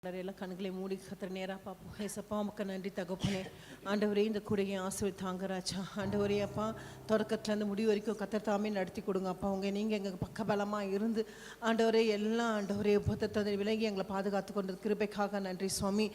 எல்லாம் கண்களை மூடி கத்தர் நேராக பார்ப்போம். ஏசப்பா உமக்கு நன்றி தகப்பனே. ஆண்டவரே இந்த கூடையை ஆசீர்வதித்தாங்க ராஜா. ஆண்டவரே அப்பா தொடக்கத்துலேருந்து முடிவு வரைக்கும் கத்தர் தாமே நடத்தி கொடுங்க அப்பா. நீங்கள் எங்கள் பக்கபலமாக இருந்து ஆண்டவரே எல்லாம் ஆண்டவரே புத்தத்தை விலகி எங்களை பாதுகாத்து கொண்டது கிருபைக்காக நன்றி சுவாமி.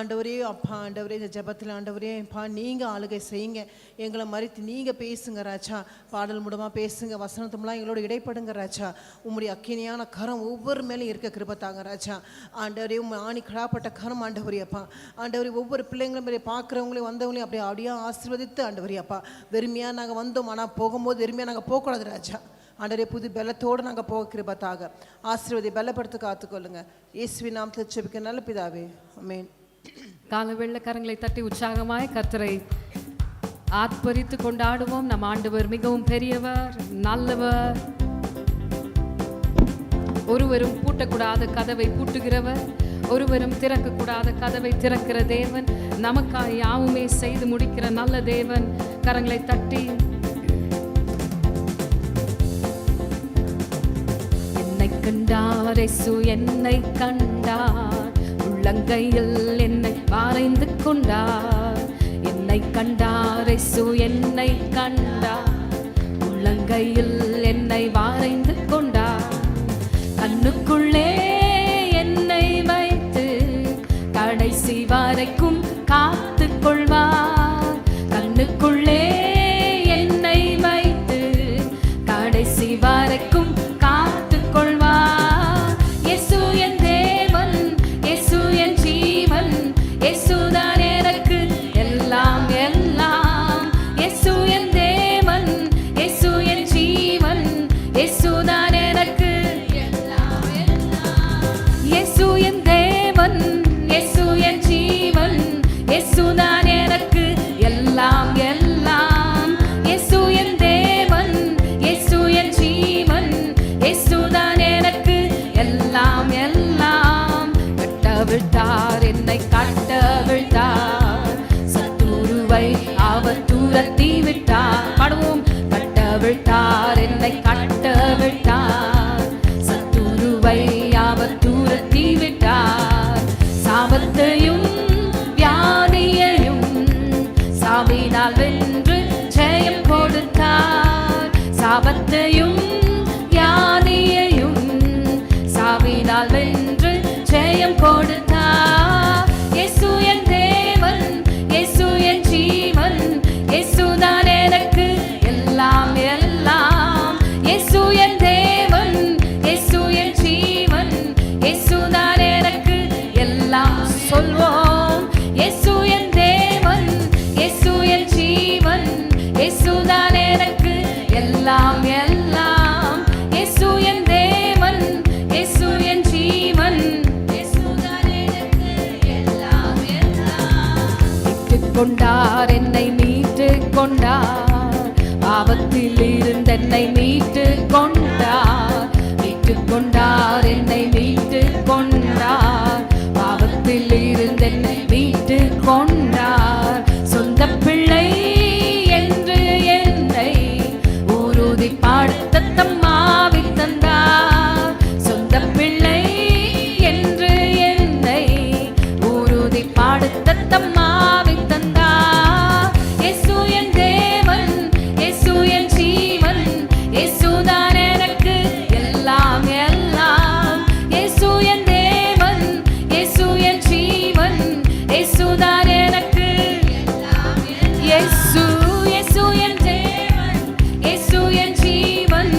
ஆண்டவரே அப்பா ஆண்டவரே இந்த ஜெபத்தில் ஆண்டவரே அப்பா நீங்கள் ஆளுகை செய்யுங்க, எங்களை மறித்து நீங்கள் பேசுங்க ராஜா. பாடல் மூலமாக பேசுங்க, வசனத்துமெல்லாம் எங்களோட இடைப்படுங்க ராஜா. உம்முடைய அக்கினியான கரம் ஒவ்வொரு மேலேயும் இருக்க கிருபத்தாங்க ராஜா. ஆண்டவரே ஆணி கடாப்பட்ட கரம் ஆண்டவரே அப்பா. ஆண்டவரே ஒவ்வொரு பிள்ளைங்களும் மாதிரி பார்க்குறவங்களையும் வந்தவங்களையும் அப்படியே ஆசீர்வதித்து ஆண்டவரே அப்பா. வெறுமையாக நாங்கள் வந்தோம், ஆனால் போகும்போது வெறுமையாக நாங்கள் போகக்கூடாது ராஜா. ஆண்டவரே புது பலத்தோடு நாங்கள் போக கிருபத்தாக ஆசீர்வதி பலப்படுத்த காத்துக்கொள்ளுங்க. இயேசுவின் நாமத்தில் ஜெபிக்க நல்ல பிதாவே, ஆமென். கால வெள்ள கரங்களை தட்டி உற்சாகமாய் கர்த்தரை ஆர்ப்பரித்து கொண்டாடுவோம். நம் ஆண்டவர் மிகவும் பெரியவர், நல்லவர். ஒருவரும் பூட்டக்கூடாத கதவை பூட்டுகிறவர், ஒருவரும் திறக்கக்கூடாத கதவை திறக்கிற தேவன், நமக்காக யாவுமே செய்து முடிக்கிற நல்ல தேவன். கரங்களை தட்டி என்னை கண்டார் இயேசு, என்னை கண்டார், உள்ளங்கையில் என்னை வரைந்து கொண்டார். என்னை கண்டார் இயேசு, என்னை கண்டார், உள்ளங்கையில் என்னை வரைந்து கொண்டார். கண்ணுக்குள்ளே என்னை வைத்து கடைசி வரைக்கும் காத்து கொள்வார். கண்ணுக்குள்ளே என்னை வைத்து கடைசி வரைக்கும் காத்து கொள்வார். இயேசு என் தேவன், இயேசு என் ஜீவன், இயேசுதான் எனக்கு எல்லாம் எல்லாம். இயேசு என் தேவன், இயேசு என் ஜீவன், இயேசுதான் எனக்கு எல்லாம் எல்லாம். இயேசு என் தேவன், இயேசு என் ஜீவன், இயேசுதான் எனக்கு எல்லாம் எல்லாம். கட்டவிழ்த்தார், என்னை கட்டவிழ்த்தார், சத்துருவை அவர் துரத்தி விட்டார். பாடுவோம். கட்டவிழ்த்தார், என்னை கட்டவிழ்த்தார், சத்துருவை அவர் துரத்தி விட்டார். சாபத்தையும் வியாதியையும் சாவினால் வென்று ஜெயம் கொடுத்தார். சாபத்தையும் வியாதியையும் சாவினால் வென்று ஜெயம் கொடுத்தார். இயேசு என் தேவன், இயேசு என் ஜீவன், இயேசுதான் எனக்கு எல்லாம் எல்லாம். இயேசு என் தேவன், இயேசு என் ஜீவன், இயேசுதான் எனக்கு எல்லாம். சொல்வோம். இயேசு என் தேவன், இயேசு என் ஜீவன், இயேசுதான் எனக்கு எல்லாம் எல்லாம். இயேசு என் தேவன், இயேசு என் ஜீவன், இயேசுதான் எனக்கு எல்லாம் எல்லாம். மீட்டுக் கொண்டார், என்னை மீட்டுக் கொண்டார், பாவத்தில் இருந்து என்னை மீட்டுக் கொண்டார். மீட்டுக் கொண்டார், என்னை மீட்டுக் கொண்டார், பாவத்தில் இருந்து என்னை மீட்டுக் கொண்டார். சொந்த பிள்ளை என்று என்னை உறுதி பாடுத்த தம்மாவி தந்தார். சொந்த பிள்ளை என்று என்னை உறுதி பாடுத்த தம்மாவி தந்தார். இயேசு என் தேவன், இயேசு என் ஜீவன், இயேசுதான் எனக்கு எல்லாம் எல்லாம். இயேசு என் தேவன், இயேசு என் ஜீவன், இயேசுதான் எனக்கு எல்லாம் எல்லாம். இயேசு இயேசு என் தேவன், இயேசு என் ஜீவன்,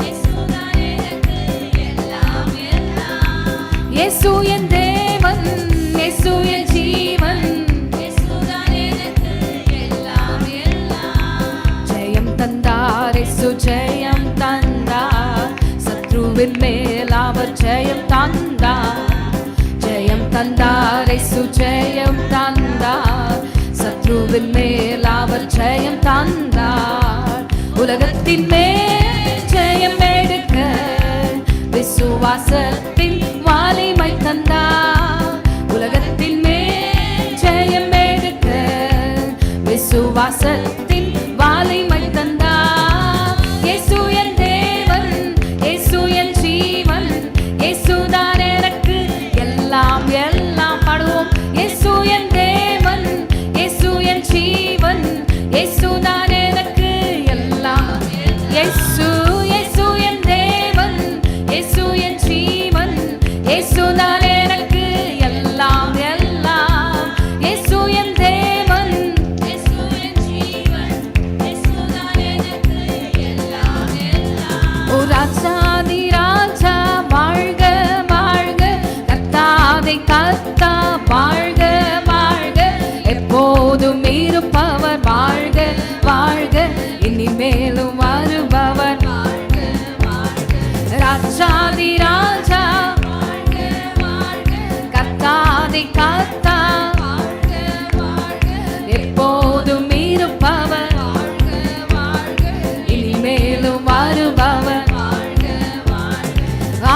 இயேசுதான் எனக்கு எல்லாம் எல்லாம். இயேசு என் தேவன், இயேசு என் ஜீவன், இயேசுதான் எனக்கு எல்லாம் எல்லாம். ஜெயம் தந்தார் இயேசு, ஜெயம் தந்தார், சத்ருவின் மேல் அவர் ஜெயம் தந்தார். ஜெயம் தந்தார் இயேசு, ஜெயம் தந்தார், சத்ருவின் மேல் அவர் ஜெயம் தந்தார். உலகத்தின் மேல் ஜெயம் எடுக்க விசுவாசத்தின் வலிமை தந்தார். உலகத்தின் மேல் ஜெயம் எடுக்க விசுவாசத்தின் வலிமை தந்தார். இயேசு என் தேவன், இயேசு என் ஜீவன், இயேசுதான் எனக்கு எல்லாம் எல்லாம். இயேசு இயேசு என் தேவன், இயேசு என் ஜீவன், இயேசுதான் எனக்கு எல்லாம் எல்லாம். இயேசு என் தேவன், இயேசு என் ஜீவன், இயேசுதான் எனக்கு எல்லாம் எல்லாம். ஓ ராஜாதி ராஜா வாழ்க வாழ்க, கர்த்தாதி கர்த்தா வாழ்க வாழ்க, எப்போதும் இருப்பவர் வாழ்க வாழ்க, இனிமேலும் வருபவர் வாழ்க வாழ்க. ராஜாதி ராஜா வாழ்க வாழ்க, கர்த்தாதி கர்த்தா வாழ்க வாழ்க, எப்போதும் இருப்பவர் வாழ்க வாழ்க, இனிமேலும் வருபவர் வாழ்க வாழ்க.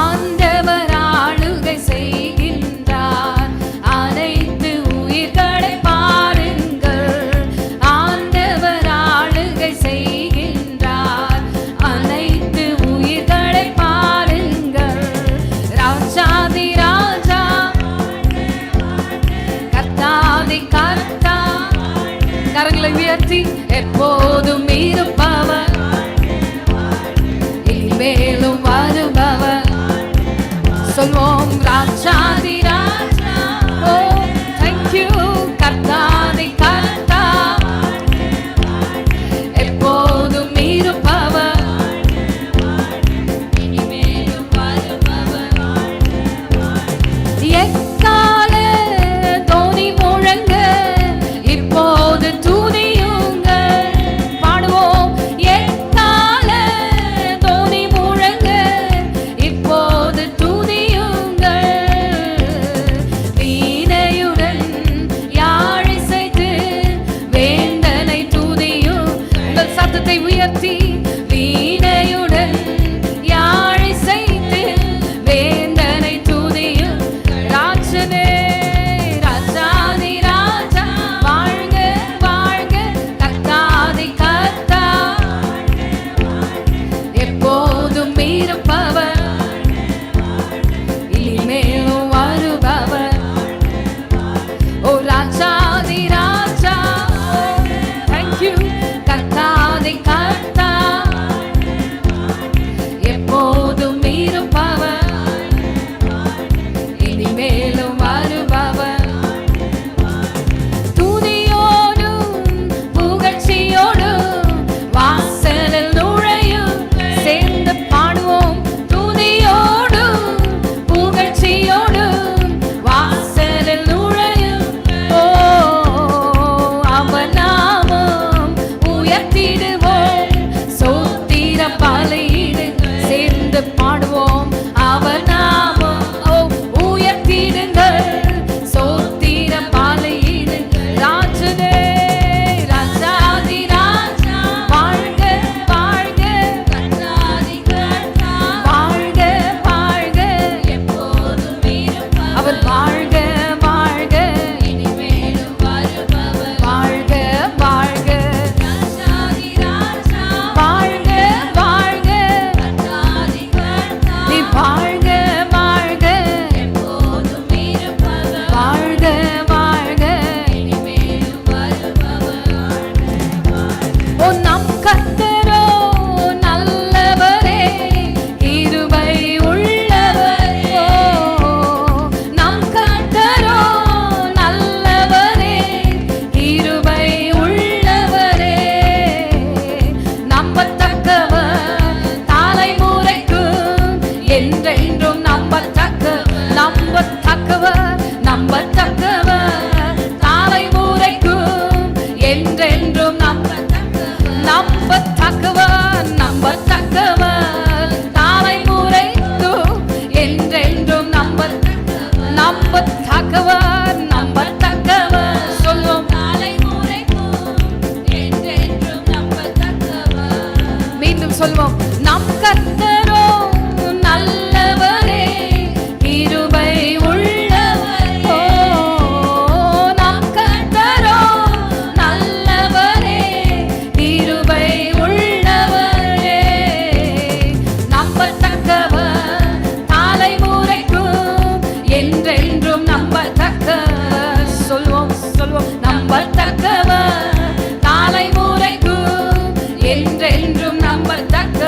ஆண்டவர் ஆளுகை செய்கின்றார், அனைத்து உயிர்களை பாருங்கள். ஆண்டவர் ஆளுகை செய்கின்றார், அனைத்து உயிர்களை பாருங்கள். ராஜாதி ராஜா கர்த்தாதி கர்த்தா, கரங்களை உயர்த்தி எப்போதும் இருப்பவர், இனிமேலும் வருபவர். சொல்வோம் ராஜாதி ராஜா, ஓ thank you, கர்த்தாதி கர்த்தா, எப்போதும் இருப்பவர், இனிமேலும் வருபவர். எக்கால தோனி முழங்க, இப்போது துதியுங்கள். பாடுவோம். எக்கால தோனி முழங்க, இப்போது துதியுங்கள். வீணையுடன் யாழிசைத்து வேந்தனை துதியும். உங்கள் சத்தத்தை உயர்த்தி வீணையுடன் யாழிசைத்து வேந்தனை துதியும். ராஜனே ராஜாதி ராஜா வாழ்க வாழ்க, கர்த்தாதி கர்த்தா எப்போதும் இருப்பவர், இனிமேலும் வருபவர். ஓ ராஜாதி ராஜா, thank you, கர்த்தாதி கர்த்தா எப்போதும் இருப்பவர், இனிமேலும் வருபவர். துதியோடும் புகழ்ச்சியோடும் வாசலில் நுழையும். சேர்ந்து பாடுவோம். துதியோடும் புகழ்ச்சியோடும் வாசலில் நுழையும். ஓ அவர் நாமம் உயர்த்திடுவோம். சோத்திர பலியிடு சேர்ந்து பாடுவோம். அவர் நாமம் உயர்த்திடுங்கள். சோத்திர பலியிடு. ராஜனே ராஜாதி ராஜா வாழ்க வாழ்க, கர்த்தாதி கர்த்தா வாழ்க வாழ்க, எப்போதும் இருப்பவர். அவர் வாழ்க வாழ்க, இனிமேலும் வருபவர். வாழ்க வாழ்க, ராஜாதி ராஜா வாழ்க வாழ்க, கர்த்தாதி கர்த்தா நீ வாழ்க வாழ்க, எப்போதும் இருப்பவர். வாழ்க வாழ்க, இனிமேலும் வருபவர். ஓ நம் கர்த்தரோ நல்லவரே, கிருபை உள்ளவரே. ஓ நம் கர்த்தரோ நல்லவரே, கிருபை உள்ளவரே. நம்பத்தக்கவர் தலைமுறைக்கும் என்றென்றும் நம்பத்தக்கவர் நம்பத்தக்கவர் தலைமுறைக்கும் என்றென்றும் நம்பத்தக்கவர் தலைமுறைக்கும் என்றென்றும் நம்பத்தக்கவர். சொல்லும் தலைமுறைக்கும் என்றென்றும் நம்பத்தக்கவர். மீண்டும் சொல்வோம். நம் கர்த்தரோ நல்லவரே, கிருபை உள்ளவரே. ஓ நம் கர்த்தரோ நல்லவரே, கிருபை உள்ளவரே. நம்பத்தக்கவர் தலைமுறைக்கும் என்றென்றும் நம்பத்தக்கவர். சொல்வோம் சொல்வோம். நம்பத்தக்கவர் தலைமுறைக்கும் என்றென்றும் நம்பத்தக்கவர்.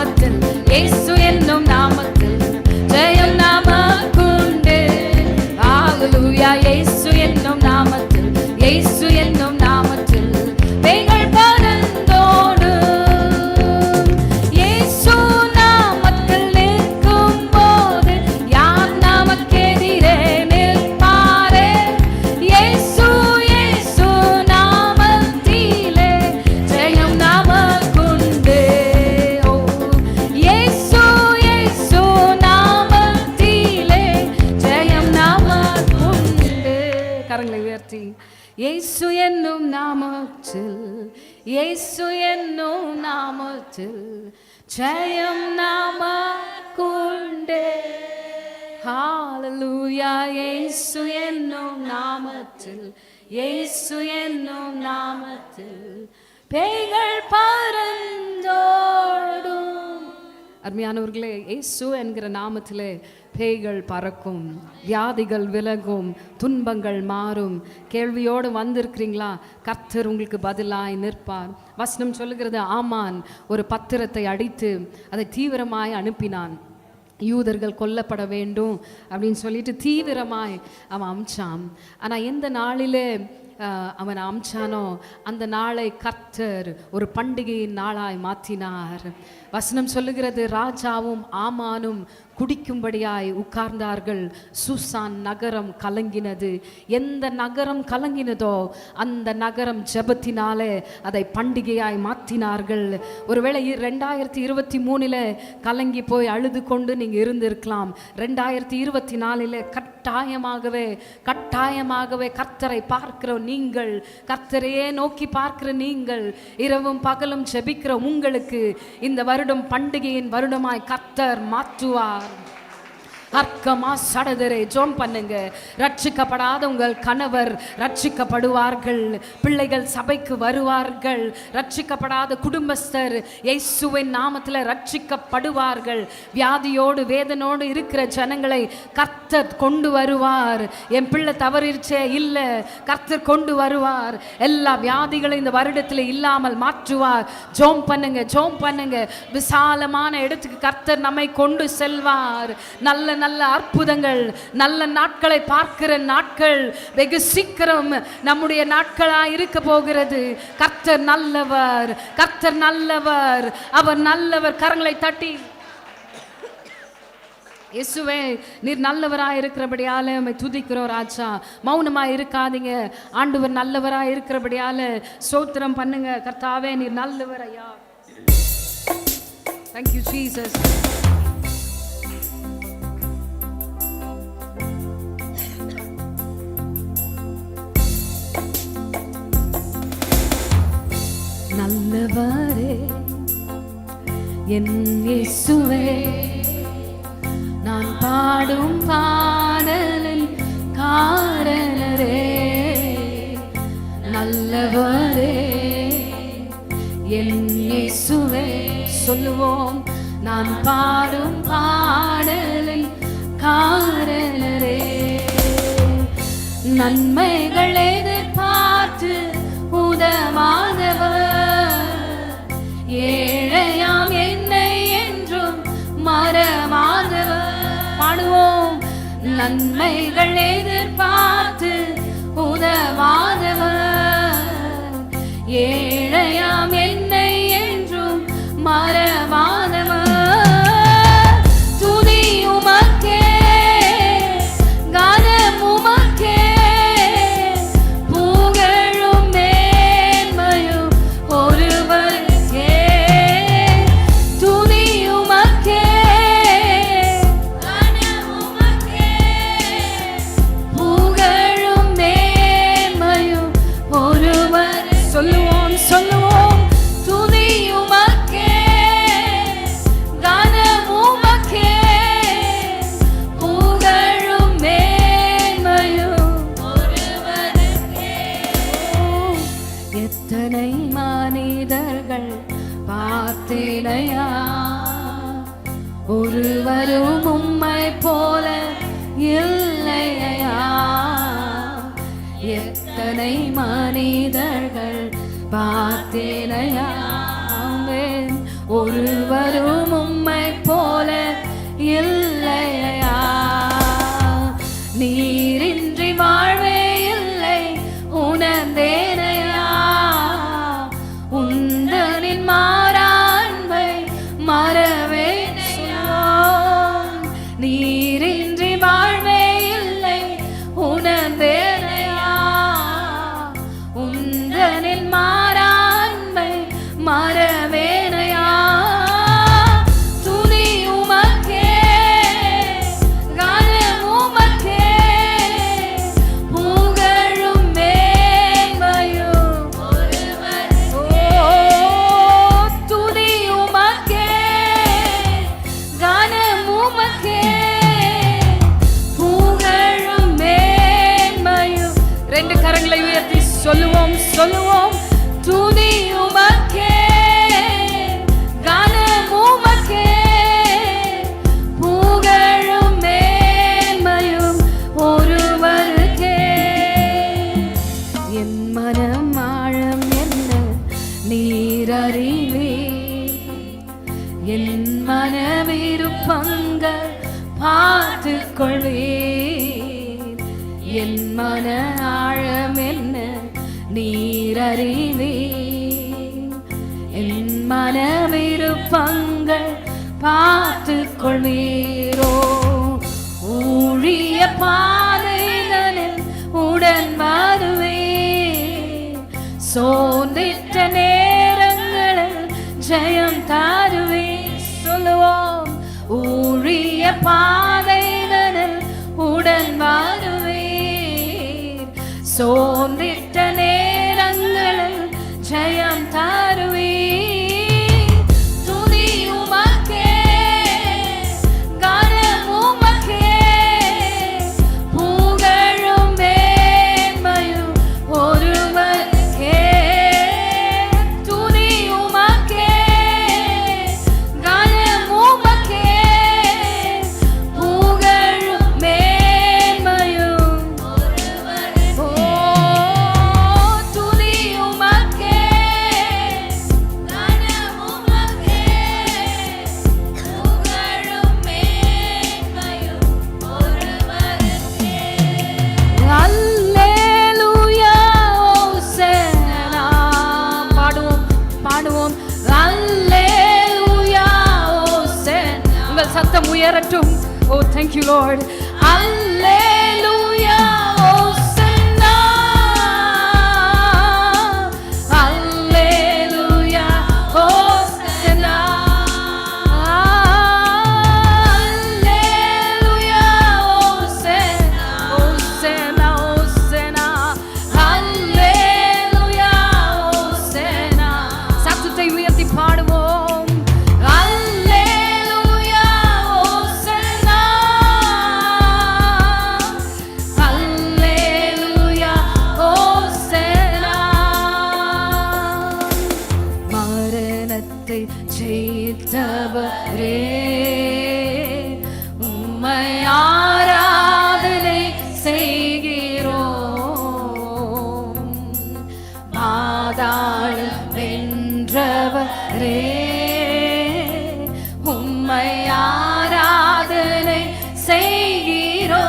நாமத்தில், இயேசு என்னும் நாமத்தில் ஜெயம் நமக்குண்டு. ஹalleluya. இயேசு என்னும் நாமத்தில், இயேசு என்னும் நாமத்தில் பேய்கள் பறந்தோடும். இயேசு நாமத்தில் நிற்கும் போது யார் நமக்கெதிரே நிற்பாரே? இயேசு இயேசு நாமத்திலே ஜெயம் நமக்குண்டு. ஓ இயேசு இயேசு நாமத்திலே ஜெயம் நமக்குண்டு. கரங்களை உயர்த்தி, இயேசு என்னும் நாமத்தில், இயேசு என்னும் நாமத்தில் ஜெயம் நமக்குண்டு. ஹalleluya. இயேசு என்னும் நாமத்தில், இயேசு என்னும் நாமத்தில் பேய்கள் பறந்தோடும். அருமையானவர்களே, இயேசு என்கிற நாமத்திலே பேய்கள் பறக்கும், வியாதிகள் விலகும், துன்பங்கள் மாறும். கேள்வியோடு வந்திருக்கிறீங்களா? கர்த்தர் உங்களுக்கு பதிலாய் நிற்பார். வசனம் சொல்லுகிறது, ஆமான் ஒரு பத்திரத்தை அடித்து அதை தீவிரமாய் அனுப்பினான். யூதர்கள் கொல்லப்பட வேண்டும் அப்படின்னு சொல்லிட்டு தீவிரமாய் அவன் அமிச்சான். ஆனால் எந்த நாளிலே அவன் அமிச்சானோ அந்த நாளை கர்த்தர் ஒரு பண்டிகையின் நாளாய் மாற்றினார். வசனம் சொல்லுகிறது, ராஜாவும் ஆமானும் குடிக்கும்படியாய் உட்கார்ந்தார்கள். சூசான் நகரம் கலங்கினது. எந்த நகரம் கலங்கினதோ அந்த நகரம் ஜெபத்தினாலே அதை பண்டிகையாய் மாற்றினார்கள். ஒருவேளை 2023 கலங்கி போய் அழுது கொண்டு நீங்கள் இருந்திருக்கலாம். 2024 கட்டாயமாகவே கர்த்தரை பார்க்கிற நீங்கள், கர்த்தரையே நோக்கி பார்க்கிற நீங்கள், இரவும் பகலும் ஜெபிக்கிற உங்களுக்கு இந்த வருடம் பண்டிகையின் வருடமாய் கர்த்தர் மாற்றுவார். அர்க்கமா சடதரை ஜோம் பண்ணுங்க. ரட்சிக்கப்படாத உங்கள் கணவர் ரட்சிக்கப்படுவார்கள். பிள்ளைகள் சபைக்கு வருவார்கள். ரட்சிக்கப்படாத குடும்பஸ்தர் இயேசுவின் நாமத்தில் ரட்சிக்கப்படுவார்கள். வியாதியோடு வேதனோடு இருக்கிற ஜனங்களை கர்த்தர் கொண்டு வருவார். என் பிள்ளை தவறிச்சே இல்லை, கர்த்தர் கொண்டு வருவார். எல்லா வியாதிகளும் இந்த வருடத்தில் இல்லாமல் மாற்றுவார். ஜோம் பண்ணுங்க, ஜோம் பண்ணுங்க. விசாலமான இடத்துக்கு கர்த்தர் நம்மை கொண்டு செல்வார். நல்ல நல்ல அற்புதங்கள், நல்ல நாட்களை பார்க்கிற நாட்கள் வெகு சீக்கிரம் நம்முடைய நாட்களாய் இருக்க போகிறது. கர்த்தர் நல்லவர், கர்த்தர் நல்லவர், அவர் நல்லவர். கரங்களை தட்டி, இயேசுவே நீர் நல்லவராய் இருக்கிறபடியால உம்மை துதிக்கிறோம் ராஜா. மௌனமாய் இருக்காதீங்க. ஆண்டவர் நல்லவராய் இருக்கிறபடியால ஸ்தோத்திரம் பண்ணுங்க. கர்த்தாவே நீர் நல்லவர் ஐயா. Thank you Jesus. நல்லவரே என் இயேசுவே, நான் பாடும் பாடலின் காரணரே. நல்லவரே என் இயேசுவே, சொல்லுவோம், நான் பாடும் பாடலின் காரணரே. நன்மைகள் எதிர்பார்த்து உதவாதவர், ஏழையாம் என்னை என்றும் மறவாதவர். பாடுவோம், நன்மைகள் எதிர்பார்த்து உதவாதவர், ஏழையாம் என்னை என்றும் மறவாதவர். துதி உமக்கே, கனம் உமக்கே, புகழும் மேன்மையும் ஒருவருக்கே. துதி உமக்கே, கனம் உமக்கே, புகழும் மேன்மையும் ஒருவர். சொல்லுவோம் சொல்லுவோம், துதி உமக்கே, கனம் உமக்கே, புகழும் மேன்மையும் ஒருவருக்கே. எத்தனை மனிதர்கள் பார்த்தேனையா, ஒருவரும் உம்மை போல இல்லையா. எத்தனை மனிதர்கள் பார்த்தேனையா, ஒருவரும் என் மன விருப்பங்கள் பார்த்து கொள்வீர். என் மன ஆழம் என்ன நீர் அறிவீர். என் மன விருப்பங்கள் பார்த்து கொள்வீரோ. ஊழிய பாதைகளில் உடன் வருவேன். சோர்ந்திட்ட நேரங்களில் ஜெயம் தருவேன். சொல்லுவோம். ஊழிய பாதைகளில் உடன் வருவேன். சோர்ந்திட்ட நேரங்களில் ஜெயம் தருவேன். சத்தம் உயரட்டும். Oh, thank you Lord. Alleluia, Hosanna. Alleluia, Hosanna. Alleluia, Hosanna. Hosanna, Hosanna. Alleluia, Hosanna. சத்தத்தை உயர்த்தி பாடுவோம். ஜெயித்தவரே உம்மை ஆராதனை செய்கிறோம். பாதாளம் வென்றவரே உம்மை ஆராதனை செய்கிறோம்.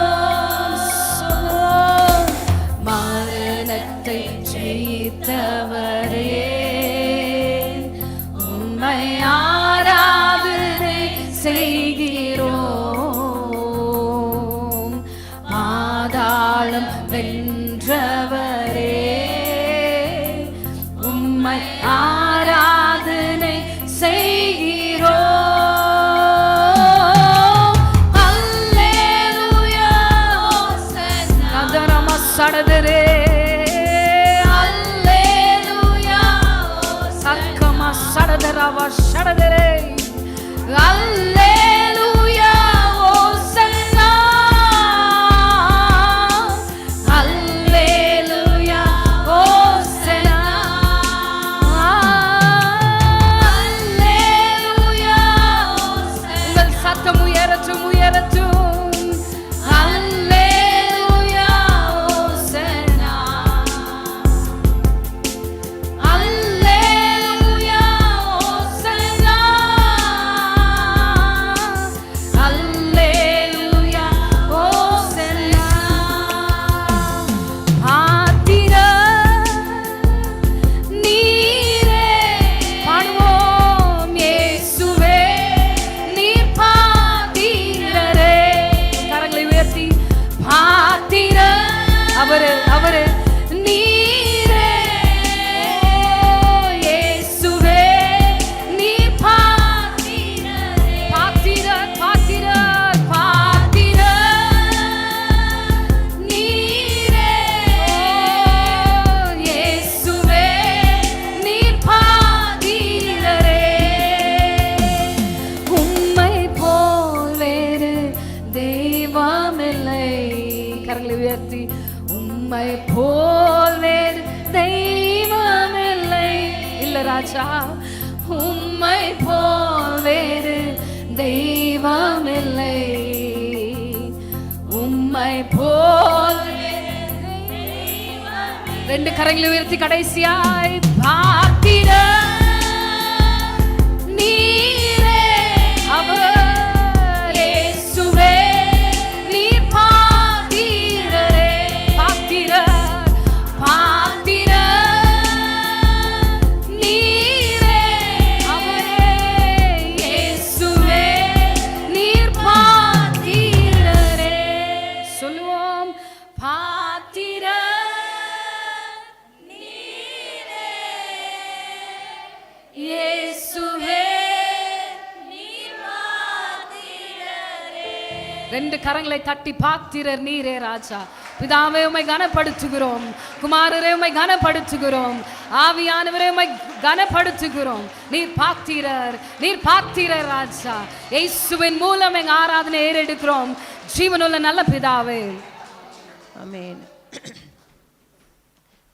மரணத்தை ஜெயித்தவரே உம்மை ஆராதனை செய்கிறோம். பாதாளம் வென்றவரே உம்மை ஆராதனை செய்கிறோம். அல்லேலூயா, ஹோசன்னா. நதரம சடதரே. அல்லேலூயா, சக்கம சடதரவ சடதரே. அல்லேலூயா, ஹோசன்னா. அல்லேலூயா, ஹோசன்னா. அல்லேலூயா, ஹோசன்னா. உங்கள் சத்தம் உயரட்டும், உயரட்டும். அல்லேலூயா, ஹோசன்னா. அல்லேலூயா, ஹோசன்னா. அல்லேலூயா, ஹோசன்னா. ஆத்திர நீரே பாடுவோம். இயேசுவே நீர் பாத்திரரே. கரங்களை உயர்த்தி பாத்திர அவரு அவரு நீரே. இயேசுவே நீர் பாத்திரரே. பாத்திர பாத்திர பாத்திர நீரே. இயேசுவே நீர் பாத்திரரே. உம்மை போல் வேறு தெய்வமில்லை. கரங்களை உயர்த்தி உம்மை போல் வேறு தெய்வமில்லை. இல்ல ராஜா, உம்மை போல் வேறு தெய்வமில்லை. உம்மை போல் ரெண்டு கரங்களை உயர்த்தி கடைசியாய் பாத்திர நீரே. ரெண்டு கரங்களை தட்டி பாத்திரர் நீரே ராஜா. பிதாவே உம்மை கனப்படுத்துகிறோம், குமாரரே உம்மை கனப்படுத்துகிறோம், ஆவியானவரே உம்மை கனப்படுத்துகிறோம். நீர் பாத்திரர் ராஜா. இயேசுவின் மூலம் எங்க ஆராதனை ஏறெடுக்கிறோம் ஜீவனுள்ள நல்ல பிதாவே. ஆமென்.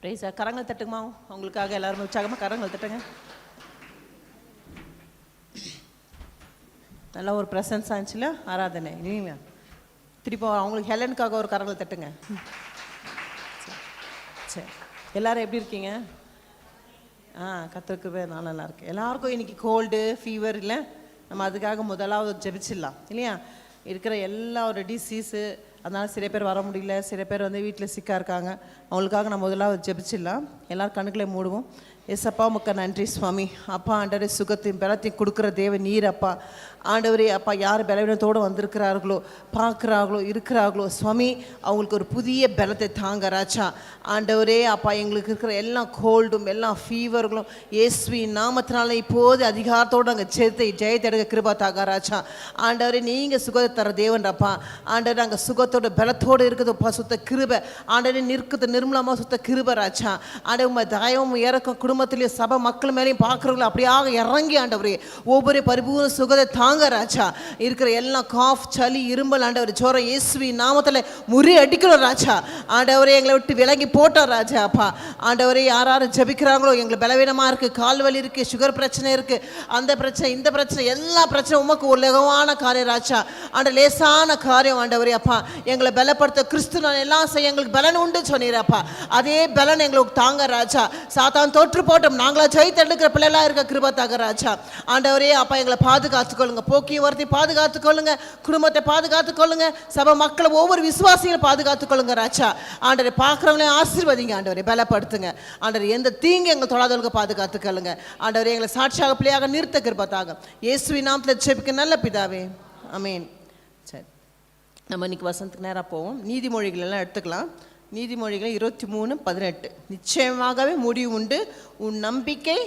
பிரைஸ். கரங்கள் தட்டுங்கம்மா, அவங்களுக்காக எல்லாரும் உற்சாகமாக கரங்கள் தட்டுங்க. நல்லா ஒரு ப்ரெசன்ஸ் ஆச்சுல ஆராதனை இல்லைங்களா? திருப்பி அவங்களுக்கு ஹெலனுக்காக ஒரு கரங்கள் தட்டுங்க. சரி, எல்லாரும் எப்படி இருக்கீங்க? கத்திரிக்கவே நான் நல்லா இருக்கேன். எல்லாருக்கும் இன்னைக்கு கோல்டு ஃபீவர் இல்லை, நம்ம அதுக்காக முதலாவது ஜெபிச்சிடலாம் இல்லையா? இருக்கிற எல்லா ஒரு டிசீஸு, அதனால் சில பேர் வர முடியல, சில பேர் வந்து வீட்டில் சிக்காக இருக்காங்க. அவங்களுக்காக நம்ம முதலாவது ஜெபிச்சிடலாம். எல்லோரும் கண்ணுக்களை மூடுவோம். எஸ்அப்பா உமக்கு நன்றி சுவாமி. அப்பா ஆண்டவரே, சுகத்தையும் பலத்தையும் கொடுக்குற தேவன் நீர் அப்பா. ஆண்டவரே அப்பா, யார் பலவீனத்தோடு வந்திருக்கிறார்களோ, பார்க்குறாங்களோ, இருக்கிறார்களோ சுவாமி, அவங்களுக்கு ஒரு புதிய பலத்தை தாங்க ராஜா. ஆண்டவரே அப்பா, எங்களுக்கு இருக்கிற எல்லா கோல்டும் எல்லா ஃபீவர்களும் இயேசுவின் நாமத்தினால இப்போது அதிகாரத்தோடு நாங்கள் ஜெயத்தை எடுக்க கிருபா தாங்க ராஜா. ஆண்டவரே, நீங்கள் சுகத்தை தர தேவன் அப்பா. ஆண்டவரே, நாங்கள் சுகத்தோட பலத்தோடு இருக்குதுப்பா, சுத்த கிருபை. ஆண்டவரே, நிற்குது நிர்மலமாக சுத்த கிருபை ராஜா. ஆண்டவர் உங்கள் தயவும் இறக்கும் குடும்பத்திலேயும் சபை மக்கள் மேலேயும் பார்க்குறவங்களும் அப்படியாக இறங்கி ஆண்டவரே ஒவ்வொரு பரிபூர்ண சுகத்தை தாங்க ராஜா. இருக்கிற எல்லாம் காஃப், சளி, இரும்பல் ஆண்டவர் ஜோரம் இயேசுவின் நாமத்தில் முறியடிக்கணும் ராஜா. ஆண்டவரே, எங்களை விட்டு விலகி போட்டோம் ராஜா. அப்பா ஆண்டவரே, யார் ஜபிக்கிறாங்களோ, எங்களுக்கு பலவீனமாக இருக்குது, கால் வலி இருக்குது, சுகர் பிரச்சனை இருக்குது, அந்த பிரச்சனை இந்த பிரச்சனை எல்லா பிரச்சனை உமக்கு ஒரு லகவான காரியம் ராஜா. ஆண்ட லேசான காரியம் ஆண்டவரே அப்பா. எங்களை பலப்படுத்த கிறிஸ்து நான் எல்லாம் செய்ய எங்களுக்கு பலன் உண்டு சொன்னீரப்பா. அதே பலன் எங்களுக்கு தாங்க ராஜா. சாத்தான் தோற்று போட்டோம், நாங்களா ஜெயித்தெடுக்கிற பிள்ளைலாம் இருக்க கிருபா தாங்க ராஜா. ஆண்டவரே அப்பா, எங்களை பாதுகாத்துக்கொள்ளுங்க, போக்குவரத்தை பாதுகாத்துக்கொள்ளுங்க, குடும்பத்தை பாதுகாத்துக்கொள்ளுங்க, சபை மக்களை ஒவ்வொரு விசுவாசிகளை பாதுகாத்துக்கொள்ளுங்க ராஜா. ஆண்டவரை பார்க்குறவங்களையும் ஆசீர்வதிங்க ஆண்டவரை, பலப்படுத்துங்க ஆண்டவர். எந்த தீங்கு எங்கள் தொழாதவர்களுக்கு பாதுகாத்துக்கொள்ளுங்க ஆண்டவரை. எங்களை சாட்சியாக பிள்ளையாக நிறுத்த கிருபத்தாக இயேசுவின் நாமத்தில் ஜெபிக்க நல்ல பிதாவே, ஆமென். சரி, நம்ம இன்னைக்கு வசனத்துக்கு நேராக போவோம். நீதிமொழிகள் எல்லாம் எடுத்துக்கலாம். நீதிமொழிகள் 23:18. நிச்சயமாகவே முடிவு உண்டு, உன் நம்பிக்கை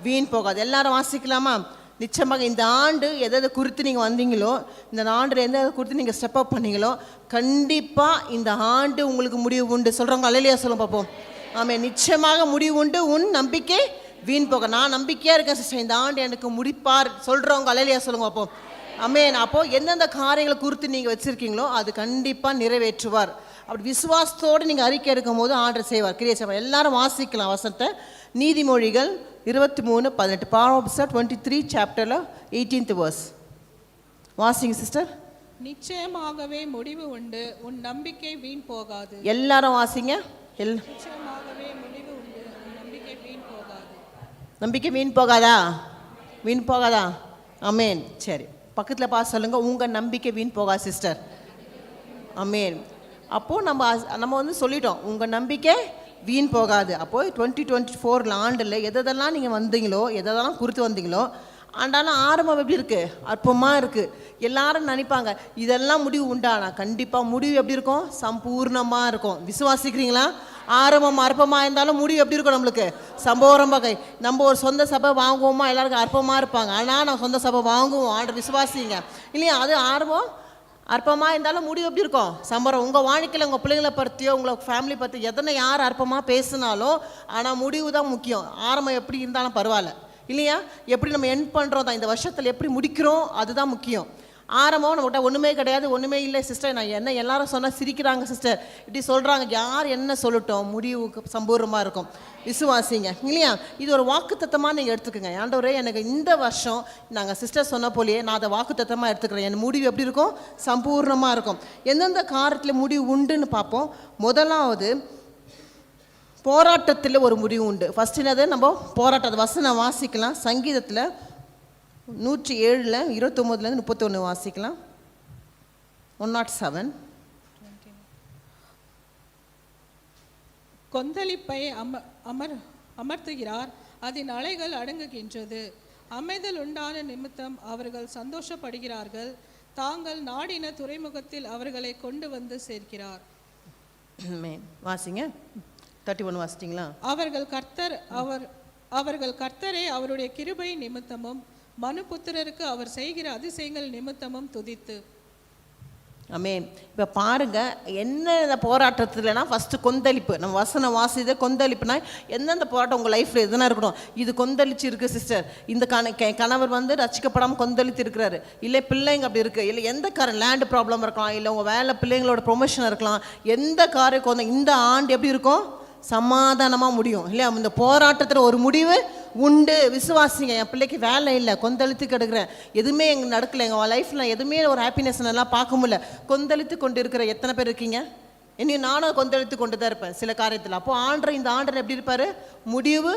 வீண் போகாது. எல்லாரும் வாசிக்கலாமா? நிச்சயமாக இந்த ஆண்டு எதை குறித்து நீங்கள் வந்தீங்களோ, இந்த ஆண்டு எந்த குறித்து நீங்கள் ஸ்டெப் அப் பண்ணீங்களோ, கண்டிப்பாக இந்த ஆண்டு உங்களுக்கு முடிவு உண்டு. சொல்கிறவங்க அல்லேலூயா சொல்லுங்க பார்ப்போம். ஆமாம், நிச்சயமாக முடிவு உண்டு, உன் நம்பிக்கை வீண் போக. நான் நம்பிக்கையாக இருக்கேன் சிஸ்டர், இந்த ஆண்டு எனக்கு முடிப்பார் சொல்கிறவங்க அல்லேலூயா சொல்லுங்க பார்ப்போம். ஆமென். அப்போது எந்தெந்த காரியங்களை குறித்து நீங்கள் வச்சுருக்கீங்களோ அது கண்டிப்பாக நிறைவேற்றுவார். அப்படி விசுவாசத்தோடு நீங்கள் அறிக்கை எடுக்கும் போது ஆர்டர் செய்வார், கிரியை செய்வார். எல்லாரும் வாசிக்கலாம் வசனத்தை. நீதிமொழிகள் 23:18. Proverbs 23 chapterல 18th verse. வாசிங்க சிஸ்டர். நிச்சயமாகவே முடிவு உண்டு, உன் நம்பிக்கை வீண் போகாது. எல்லாரும் வாசிங்க. நிச்சயமாகவே முடிவு உண்டு, உன் நம்பிக்கை வீண் போகாது. நம்பிக்கை வீண் போகாதா? வீண் போகாதா? ஆமென். சரி, பக்கத்தில் பார்த்து சொல்லுங்க, உங்கள் நம்பிக்கை வீண் போகாது சிஸ்டர். ஆமென். அப்போது நம்ம வந்து சொல்லிட்டோம், உங்கள் நம்பிக்கை வீண் போகாது. அப்போது 2024 ஆண்டில் எதெல்லாம் நீங்கள் வந்தீங்களோ, எதெல்லாம் குறித்து வந்தீங்களோ, ஆண்டாலும் ஆரம்பம் எப்படி இருக்குது? அற்பமாக இருக்குது. எல்லாரும் நினைப்பாங்க இதெல்லாம் முடிவு உண்டானா, கண்டிப்பாக முடிவு எப்படி இருக்கும்? சம்பூர்ணமாக இருக்கும். விசுவாசிக்கிறீங்களா? ஆரம்பம் அற்பமாக இருந்தாலும் முடிவு எப்படி இருக்கும்? நம்மளுக்கு சம்பூர்ணமாக கை. நம்ம ஒரு சொந்த சபை வாங்குவோமா, எல்லாருக்கும் அற்பமாக இருப்பாங்க. ஆனால் நான் சொந்த சபை வாங்குவோம், ஆண்டு விசுவாசிங்க இல்லையா? அது ஆரம்பம் அற்பமாக இருந்தாலும் முடிவு எப்படி இருக்கும்? சம்பரம். உங்கள் வாழ்க்கையில் உங்கள் பிள்ளைங்களை பற்றியோ உங்களை ஃபேமிலி பற்றி எதனை யார் அற்பமாக பேசினாலும், ஆனால் முடிவு தான் முக்கியம். ஆரம்பம் எப்படி இருந்தாலும் பரவாயில்ல இல்லையா? எப்படி நம்ம எண்ட் பண்ணுறோம் தான், இந்த வருஷத்தில் எப்படி முடிக்கிறோம் அதுதான் முக்கியம். ஆரம்பம் நம்மகிட்ட ஒன்றுமே கிடையாது, ஒன்றுமே இல்லை சிஸ்டர், நான் என்ன எல்லாரும் சொன்னால் சிரிக்கிறாங்க சிஸ்டர், இப்படி சொல்கிறாங்க, யார் என்ன சொல்லட்டும், முடிவு சம்பூர்ணமாக இருக்கும். விசுவாசிங்க இல்லையா? இது ஒரு வாக்குத்தத்தமாக நீங்கள் எடுத்துக்கோங்க. ஆண்டவரே, எனக்கு இந்த வருஷம் நாங்கள் சிஸ்டர் சொன்ன போலேயே நான் அதை வாக்குத்தத்தமாக எடுத்துக்கிறேன். என் முடிவு எப்படி இருக்கும்? சம்பூர்ணமாக இருக்கும். எந்தெந்த காரியத்தில் முடிவு உண்டுன்னு பார்ப்போம். முதலாவது, போராட்டத்தில் ஒரு முடிவு உண்டு. ஃபஸ்ட் என்னது? நம்ம போராட்டம். அது வசனம் வாசிக்கலாம். சங்கீதத்தில் 107 29 31 வாசிக்கலாம். 107. கொந்தளிப்பை அமர்த்துகிறார், அதன் அலைகள் அடங்குகின்றது. அமைதல் உண்டான நிமித்தம் அவர்கள் சந்தோஷப்படுகிறார்கள். தாங்கள் நாடின துறைமுகத்தில் அவர்களை கொண்டு வந்து சேர்க்கிறார். வாசிங்க. 31 வாசிட்டீங்களா? அவர்கள் கர்த்தரை அவருடைய கிருபை நிமித்தமும் மனுபுத்திரருக்கு அவர் செய்கிற அதிசயங்கள் நிமித்தமும் துதித்து. ஆமென். இப்போ பாருங்க, என்ன இந்த போராட்டத்துலனா ஃபஸ்ட்டு கொந்தளிப்பு. நம்ம வசனம் வாசித கொந்தளிப்புனா எந்தெந்த போராட்டம் உங்கள் லைஃப்பில் எதுனா இருக்கணும். இது கொந்தளிச்சு இருக்குது சிஸ்டர், இந்த கணவர் வந்து ரசிக்கப்படாமல் கொந்தளித்து இருக்கிறாரு, இல்லை பிள்ளைங்க அப்படி இருக்குது, இல்லை எந்த லேண்ட் ப்ராப்ளம் இருக்கலாம், இல்லை உங்கள் வேலை பிள்ளைங்களோட ப்ரொமோஷன் இருக்கலாம், எந்த காரியம் இந்த ஆண்டு எப்படி இருக்கும், சமாதானமாக முடியும் இல்லையா? இந்த போராட்டத்தில் ஒரு முடிவு உண்டு. விசுவாசிங்க. என் பிள்ளைக்கு வேலை இல்லை, கொந்தளித்து கிடக்குறேன், எதுவுமே எங்கள் நடக்கலை, எங்கள் லைஃப்பில் எதுவுமே ஒரு ஹாப்பினஸ் எல்லாம் பார்க்க முடியல, கொந்தளித்து கொண்டு இருக்கிற எத்தனை பேர் இருக்கீங்க? இன்னும் நானும் கொந்தளித்து கொண்டு தான் இருப்பேன் சில காரியத்தில். அப்போது ஆண்டர் இந்த ஆண்டர் எப்படி இருப்பார்? முடிவு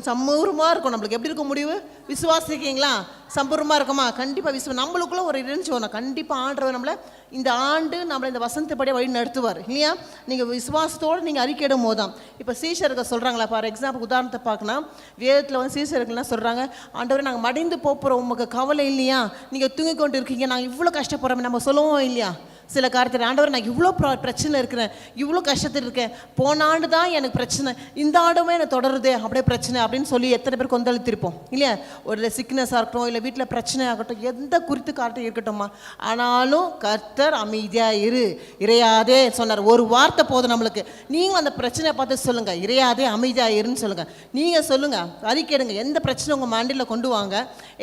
சம்பூர்ணமாக இருக்கும். நம்மளுக்கு எப்படி இருக்கும் முடிவு? விசுவாசிக்கீங்களா? சம்பூர்ணமாக இருக்குமா? கண்டிப்பாக நம்மளுக்குள்ள ஒரு இருந்துச்சு வரணும். கண்டிப்பாக ஆண்டவர் நம்மளை இந்த ஆண்டு நம்மளை இந்த வசந்தப்படியே வழி நடத்துவார் இல்லையா? நீங்கள் விசுவாசத்தோடு நீங்கள் அறிக்கையிடும் போது தான். இப்போ சீஷர்கள் சொல்கிறாங்களா, ஃபார் எக்ஸாம்பிள் உதாரணத்தை பார்க்கணும், வேதத்தில் வந்து சீஷர்கள்லாம் சொல்கிறாங்க, ஆண்டவரே நாங்கள் மடிந்து போகிறோம், உங்களுக்கு கவலை இல்லையா? நீங்கள் தூங்கி கொண்டு இருக்கீங்க, நாங்கள் இவ்வளோ கஷ்டப்படுறோம், நம்ம சொல்லுவோம் இல்லையா? சில காரியத்தில் ஆண்டவர் நான் இவ்வளோ பிரச்சனை இருக்கிறேன், இவ்வளோ கஷ்டத்தில் இருக்கேன், போன ஆண்டு தான் எனக்கு பிரச்சனை, இந்த ஆண்டுமே எனக்கு தொடருது அப்படியே பிரச்சனை அப்படின்னு சொல்லி எத்தனை பேர் கொந்தளித்திருப்போம் இல்லையா? ஒரு சிக்னஸாக இருக்கட்டும், இல்லை வீட்டில் பிரச்சனை ஆகட்டும், எந்த குறித்து காரணம் இருக்கட்டும்மா, ஆனாலும் கர்த்தர் அமைதியாக இறையாதே சொன்னார். ஒரு வார்த்தை போதும் நம்மளுக்கு. நீங்கள் அந்த பிரச்சனையை பார்த்து சொல்லுங்கள், இறையாதே அமைதியாக இருன்னு சொல்லுங்கள். நீங்கள் சொல்லுங்கள், அறிக்கைடுங்க, எந்த பிரச்சனை உங்கள் மண்டியில் கொண்டு வாங்க.